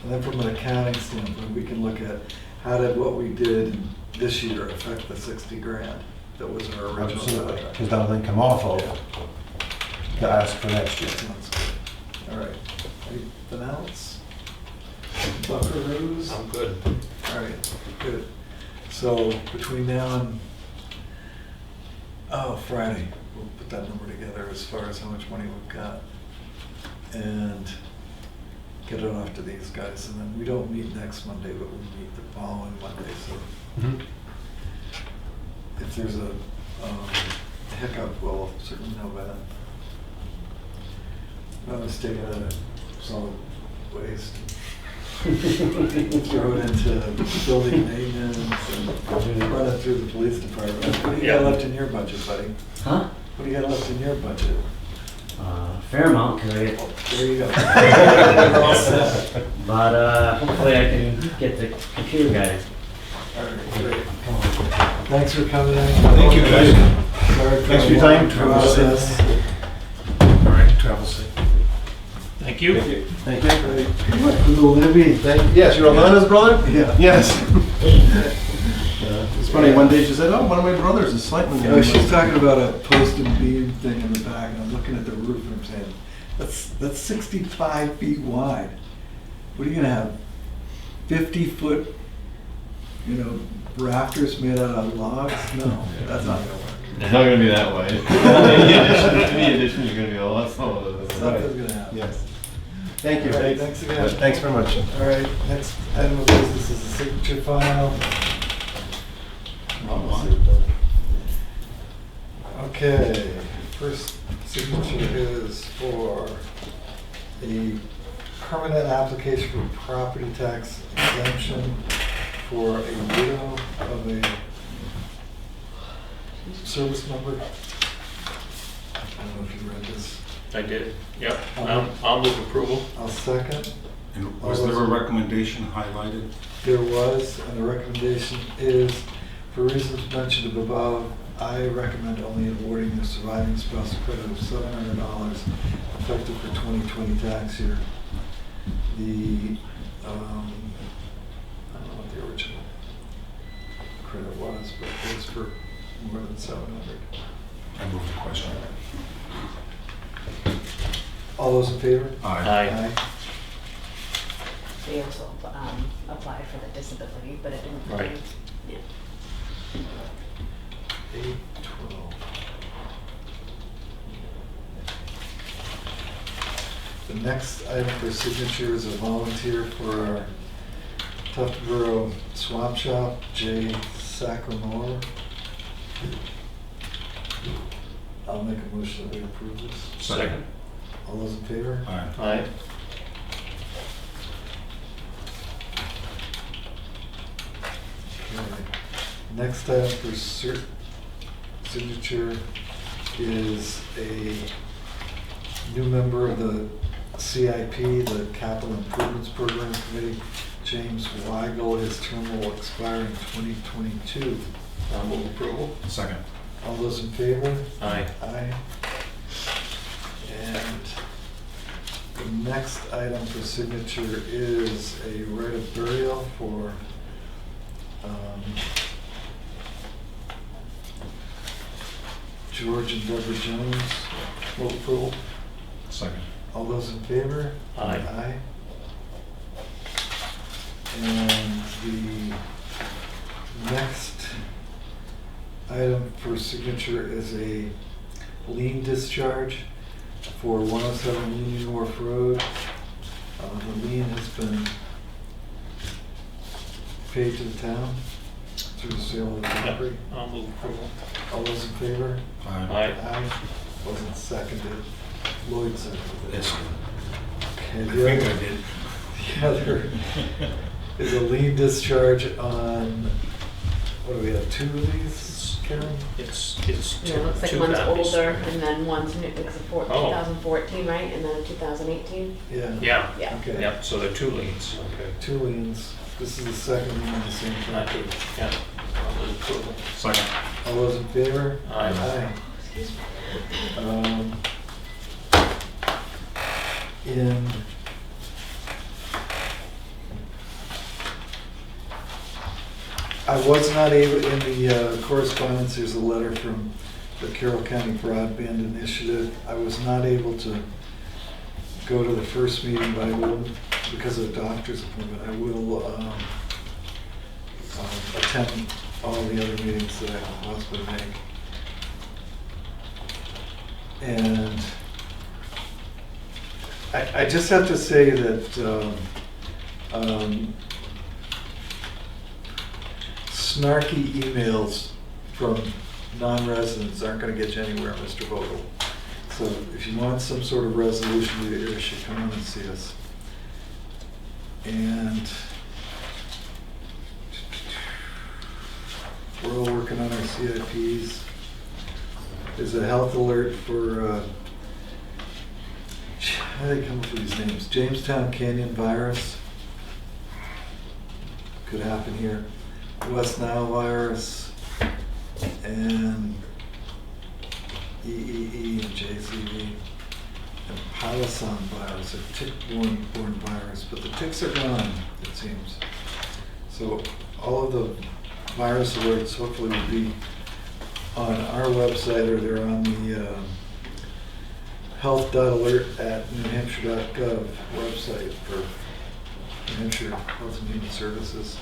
And then from an accounting standpoint, we can look at how did what we did this year affect the 60 grand that was our original Absolutely, contract. because that'll then come off of to ask for next year. Sounds good. All right. Anything else? Buckaroos? I'm good. All right, good. So between now and, Friday, we'll put that number together as far as how much money we've got. And get it off to these guys. And then we don't meet next Monday, but we meet the following Monday. So Mhm. if there's a hiccup, we'll certainly know by then. I was taking a solid waste. Throw it into building maintenance and run it through the police department. What do you got left in your budget, buddy? Huh? What do you got left in your budget? Fair amount, because I get, There you go. We're all set. but hopefully I can get the computer guy. All right, great. Thanks for coming in. Thank you, guys. Sorry Thanks for your time. the long process. All right, travel safe. Thank you. Thank you. Little Libby. Yes, you're Alana's brother? Yeah. Yes. It's funny, one day she said, oh, one of my brothers is Selectmen. She's talking about a post and beam thing in the back, and I'm looking at the roof and I'm saying, that's 65 feet wide. What are you gonna have? 50-foot, rafters made out of logs? No, that's not gonna work. It's not gonna be that way. Any addition is gonna be a lot smaller than that. Something's gonna happen. Yes. Thank you. All right, thanks again. Thanks very much. All right, next item of business is the signature file. Okay, first signature is for a permanent application for property tax exemption for a widow of a service member. I don't know if you read this. I did. Yep. I'll move approval. I'll second. And was there a recommendation highlighted? There was, and the recommendation is, for reasons mentioned above, I recommend only awarding the surviving spouse credit of $700 effective for 2020 tax year. The, I don't know what the original credit was, but it was for more than 700. I move the question. All those in favor? Aye. We also applied for the disability, but it didn't. Right. Yeah. 812. The next item for signature is a volunteer for our Tuftonboro Swap Shop, Jay Sacramore. I'll make a motion that we approve this. Second. All those in favor? Aye. Aye. Okay. Next item for signature is a new member of the CIP, the Capital Improvements Program Committee, James Weigel. His term will expire in 2022. I'll move approval. Second. All those in favor? Aye. Aye. And the next item for signature is a right of burial for George and Deborah Jones. Vote approval. Second. All those in favor? Aye. Aye. And the next item for signature is a lien discharge for 107 Union Wharf Road. The lien has been paid to the town through the sale of the property. I'll move approval. All those in favor? Aye. Aye. Wasn't seconded. Lloyd seconded it. Yes. Okay, I the think other- I did. The other is a lien discharge on, what do we have, 2 of these, Karen? It's Yeah, it looks like two one's copies. older and then one's new, it's a Oh. 2014, right? And then a 2018? Yeah. Yeah. Yeah. Okay. Yep, so they're 2 liens. Okay. 2 liens. This is the second lien on the same Not property. good. Yeah. I'll move approval. Second. All those in favor? Aye. In I was not able, in the correspondence, there's a letter from the Carroll County Broadband Initiative. I was not able to go to the first meeting, but I will, because of the doctor's appointment, I will attend all the other meetings that I can possibly make. And I just have to say that snarky emails from non-residents aren't going to get you anywhere, Mr. Vogel. So if you want some sort of resolution, you should come in and see us. And we're all working on our CIPs. There's a health alert for, how do they come up with these names? Jamestown Canyon virus. Could happen here. West Nile virus and EEE and JCV and Palisson virus, a tick-borne virus, but the ticks are gone, it seems. So all of the virus alerts hopefully will be on our website, or they're on the health.alert at newhampshire.gov website for New Hampshire Health and Human Services.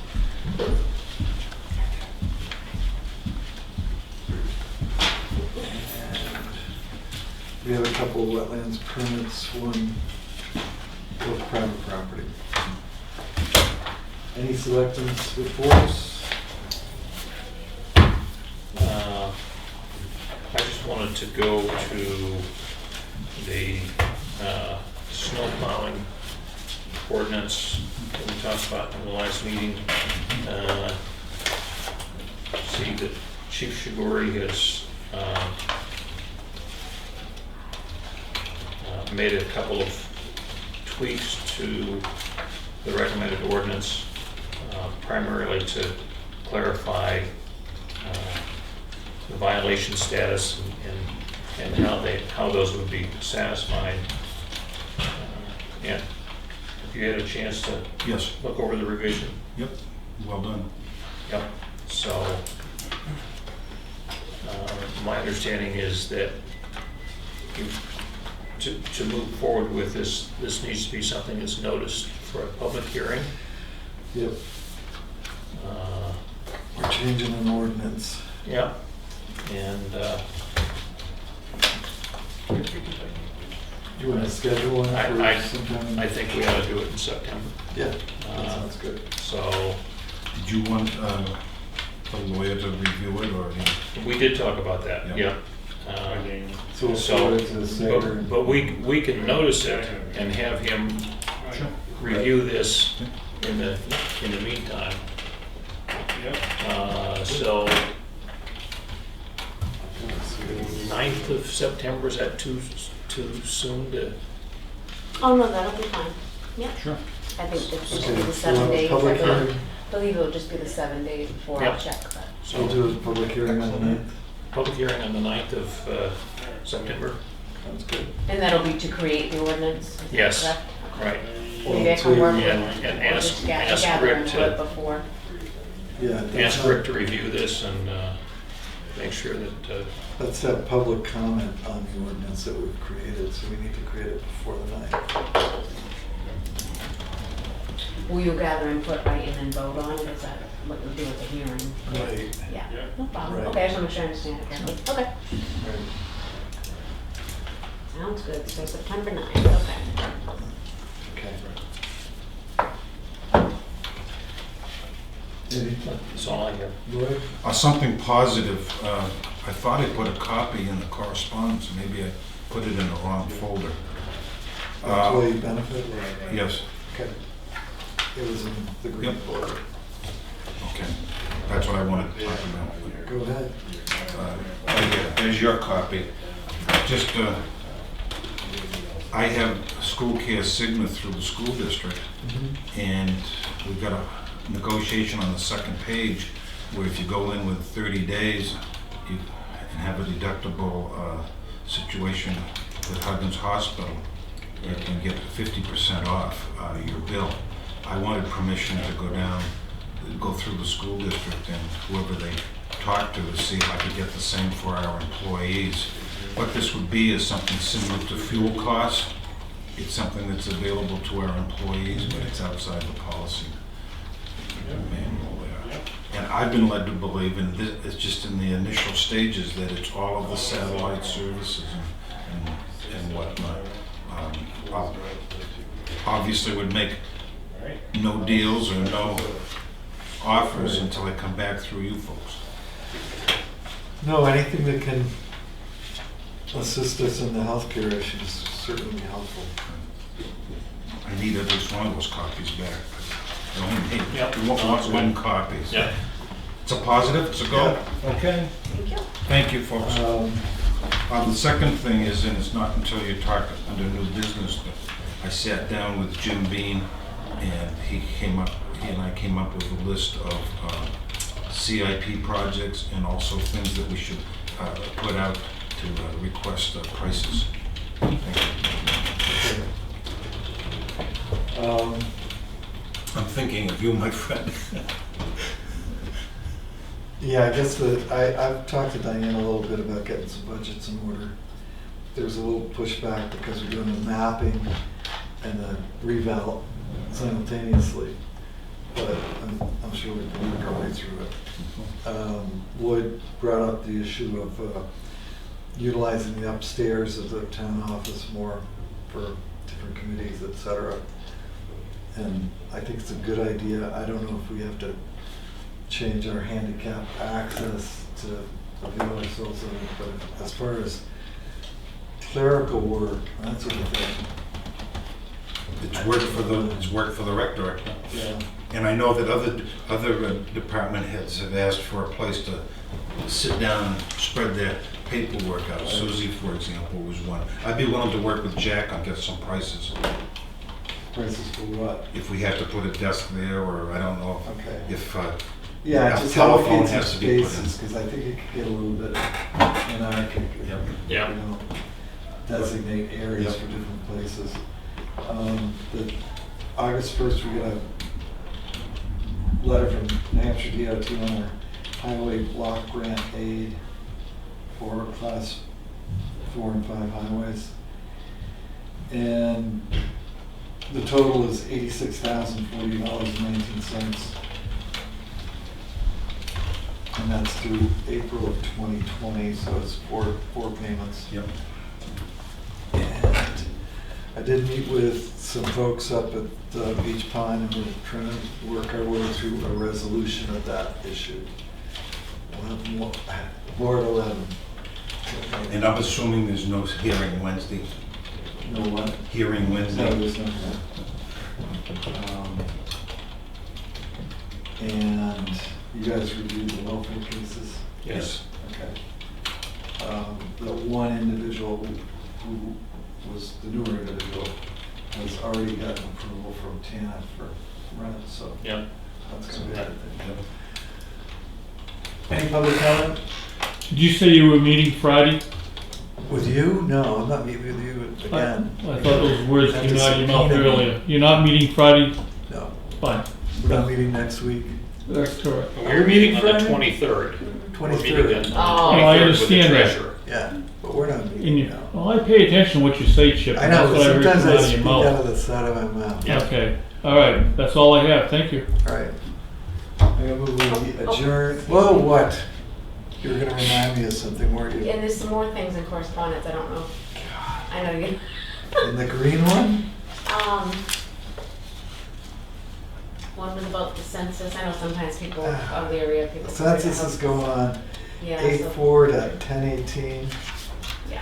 We have a couple of wetlands permits, one with private property. Any selectmen's reports? I just wanted to go to the snow plowing ordinance that we talked about in the last meeting. See that Chief Shiguri has made a couple of tweaks to the recommended ordinance, primarily to clarify the violation status and how those would be satisfied. Yeah. Have you had a chance to Yes. look over the revision? Yep, well done. Yep. So my understanding is that to move forward with this needs to be something that's noticed for a public hearing. Yep. We're changing an ordinance. Yeah. And You want to schedule one for sometime? I think we ought to do it in September. Yeah, that sounds good. So Did you want the lawyer to review it, or? we did talk about that. Yeah. So we'll forward it to the Senator. But we can notice it and have him review this in the meantime. So 9th of September, is that too soon to? Oh, no, that'll be fine. Yeah. Sure. I think it's just Okay, the 7 we'll have a days. public hearing. I believe it'll just be the 7 days before I'll Yep. check, but. So we'll do a public hearing on the 9th. Public hearing on the 9th of September. Sounds good. And that'll be to create the ordinance? is that Yes. correct? Right. Maybe I can work with And ask gather Rick input to before. Yeah, ask Rick to review this and make sure that let's have public comment on the ordinance that we've created, so we need to create it before the 9th. Will you gather input right and then vote on it? Is that what you'll do at the hearing? Right. Yeah, no problem. Right. Okay, I just want to make sure I understand it correctly. Okay, Right. sounds good. So September 9th, okay. Okay. that's all I have. Lloyd? Something positive, I thought I put a copy in the correspondence, maybe I put it in the wrong folder. Employee benefit? Yes, Okay. It was in the green Yep. folder. okay, that's what I wanted to talk about. Go ahead. There's your copy. Just, I have school care Sigma through the school district, and we've got a negotiation on the second page where if you go in with 30 days and have a deductible situation with Huggins Hospital, you can get 50% off your bill. I wanted permission to go down go through the school district and whoever they talk to see if I could get the same for our employees. What this would be is something similar to fuel costs. It's something that's available to our employees, but it's outside the policy manual there. And I've been led to believe, and this is just in the initial stages, that it's all of the satellite services and whatnot. Obviously would make no deals or no offers until I come back through you folks. No, anything that can assist us in the healthcare issues is certainly helpful. I need at least one of those copies back. I only need Yep. one copy. so Yeah. It's a positive, it's a go? Okay. Thank you. Thank you, folks. The second thing is, and it's not until you talk under new business, but I sat down with Jim Bean and he and I came up with a list of CIP projects and also things that we should put out to request prices. Thank you. I'm thinking of you, my friend. Yeah, I guess I've talked to Diane a little bit about getting some budgets in order. There's a little pushback because we're doing the mapping and the reval simultaneously, but I'm sure we can work our way through it. Lloyd brought up the issue of utilizing the upstairs of the town office more for different committees, et cetera. And I think it's a good idea. I don't know if we have to change our handicap access to avail ourselves of it, but as far as clerical work, that sort of thing. It's worked for the rec director. Yeah. And I know that other department heads have asked for a place to sit down and spread their paperwork out. Susie, for example, was one. I'd be willing to work with Jack on get some prices. Prices for what? If we have to put a desk there, or I don't know Okay. if Yeah, a just telephone allocate some has to be put in. spaces, because I think it could get a little bit anarchic. Yep. Yeah. You know, designate areas Yep. for different places. The August 1st, we got a letter from New Hampshire DOT on our highway block grant aid for class 4 and 5 highways. And the total is $86,040.19. And that's through April of 2020, so it's four payments. Yep. And I did meet with some folks up at Beach Pond, and we're trying to work our way through a resolution of that issue. We'll have more, Board 11. And I'm assuming there's no hearing Wednesday. No what? Hearing Wednesday. No, there's no. And you guys reviewed the welfare cases? Yes. Okay. The one individual who was the newer individual has already gotten approval from TANF for rent, so Yeah. that's gonna be a good thing. Any public comment? Did you say you were meeting Friday? With you? No, I'm not meeting with you again. I thought those words Have came to out of your mouth subpoena me. earlier. You're not meeting Friday? No, Fine. we're not meeting next week. That's correct. We're meeting on the Friday? 23rd. We're meeting 23rd. on the Oh. I 23rd with the understand that. treasurer. Yeah, but we're not And meeting you, now. well, I pay attention to what you say, Chip. I and know, that's but what I heard sometimes come I out of speak your out mouth. of the side of my mouth. Yeah. Okay, all right, that's all I have, thank you. All right. I'm gonna move we adjourn. Whoa, what? You were gonna remind me of something, weren't you? And there's some more things in correspondence, I don't know. I know you. In the green one? One was about the census, I know sometimes people are leery of people. Census is going on Yeah, 8/4 to 10/18. Yeah.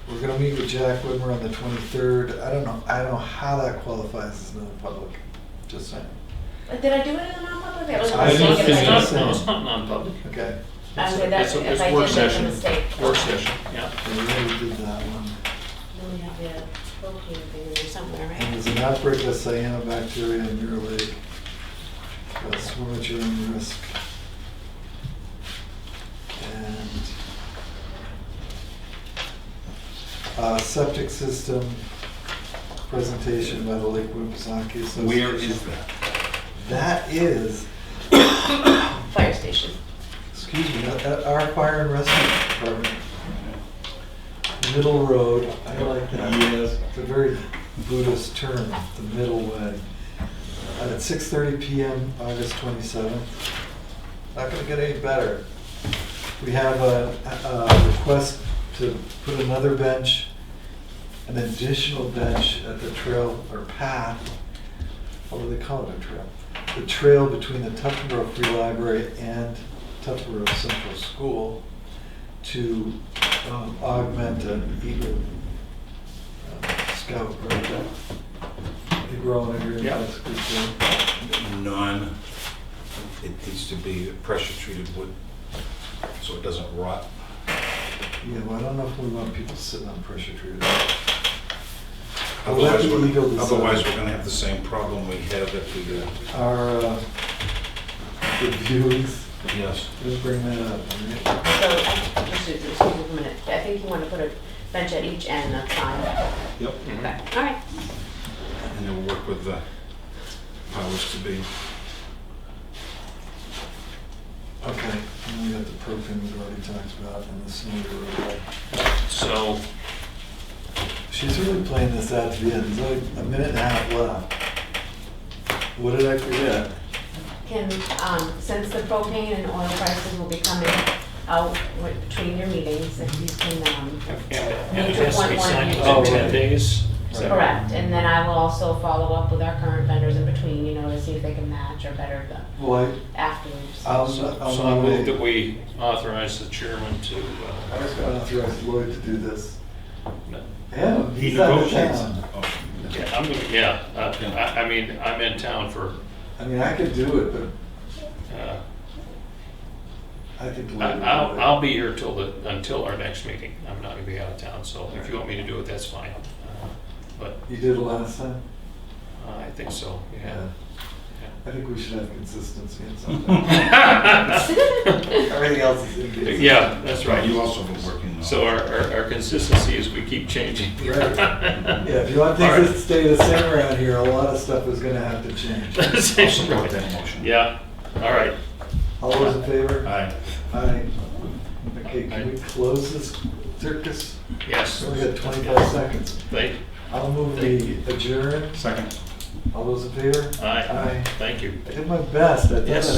We're gonna meet with Jack Whitmer on the 23rd. I don't know how that qualifies as non-public, just saying. Did I do it in a non-public? That was a I It's mistake. didn't if say I that. did. not, no, it's not non-public. Okay. I said It's that, a if I work did make a session. mistake. Work session, yeah. We already did that one. Then we have the propane thing in there somewhere, And right? there's an outbreak of cyanobacteria in Mirror Lake. Swim at your own risk. And septic system, presentation by the Lake Winnipesaukee Association. Where is that? That is, Fire station. excuse me, at our fire and rescue department. Middle road, I like that. Yes. It's a very Buddhist term, the middle way. At 6:30 PM, August 27th. Not gonna get any better. We have a request to put another bench, an additional bench at the trail or path, what do they call it, a trail? The trail between the Tuftonboro Free Library and Tuftonboro Central School to augment an Eagle Scout project. I think we're all in agreement, Yeah. that's a good thing. It needs to be pressure treated wood, so it doesn't rot. Yeah, well, I don't know if we want people sitting on pressure treated. I'll let Otherwise, the Eagle decide. otherwise we're gonna have the same problem we have at the, Our the viewings, yes. just bring that up. all right? So, excuse me for a minute, I think you want to put a bench at each end, that's fine. Yep. Okay, all right. And then we'll work with the powers to be. Okay, and we got the propane we've already talked about and the snow removal. So, She's really playing this out to the end. There's only a minute and a half left. What did I forget? Can, since the propane and oil prices will be coming out between your meetings, if you can, and it has to be signed Oh, within 10 right. days. correct, and then I will also follow up with our current vendors in between, you know, to see if they can match or better the Well, afterwards. I'll So I move nominate, that we authorize the chairman to, I was gonna authorize Lloyd to do this. no. Yeah, He he's out of negotiates. town. Oh, Yeah, I'm gonna, yeah, I mean, I'm in town for, I mean, I could do it, but uh, I think Lloyd would do it. I'll be here until our next meeting. I'm not gonna be out of town, so if you want me to do it, that's fine. But You did it last time? I think so, yeah. I think we should have consistency in something. Everything else is inconsistent. Yeah, that's right. You also been working on. So our consistency is we keep changing. Right. Yeah, if you want All right. things to stay the same around here, a lot of stuff is gonna have to change. I'll support that motion. Yeah, all right. All those in favor? Aye. Aye. Okay, can we close this circus? Yes. We got 25 seconds. I'll move the adjourn. Second. All those in favor? Aye. Aye. Thank you. I did my best. I thought Yes.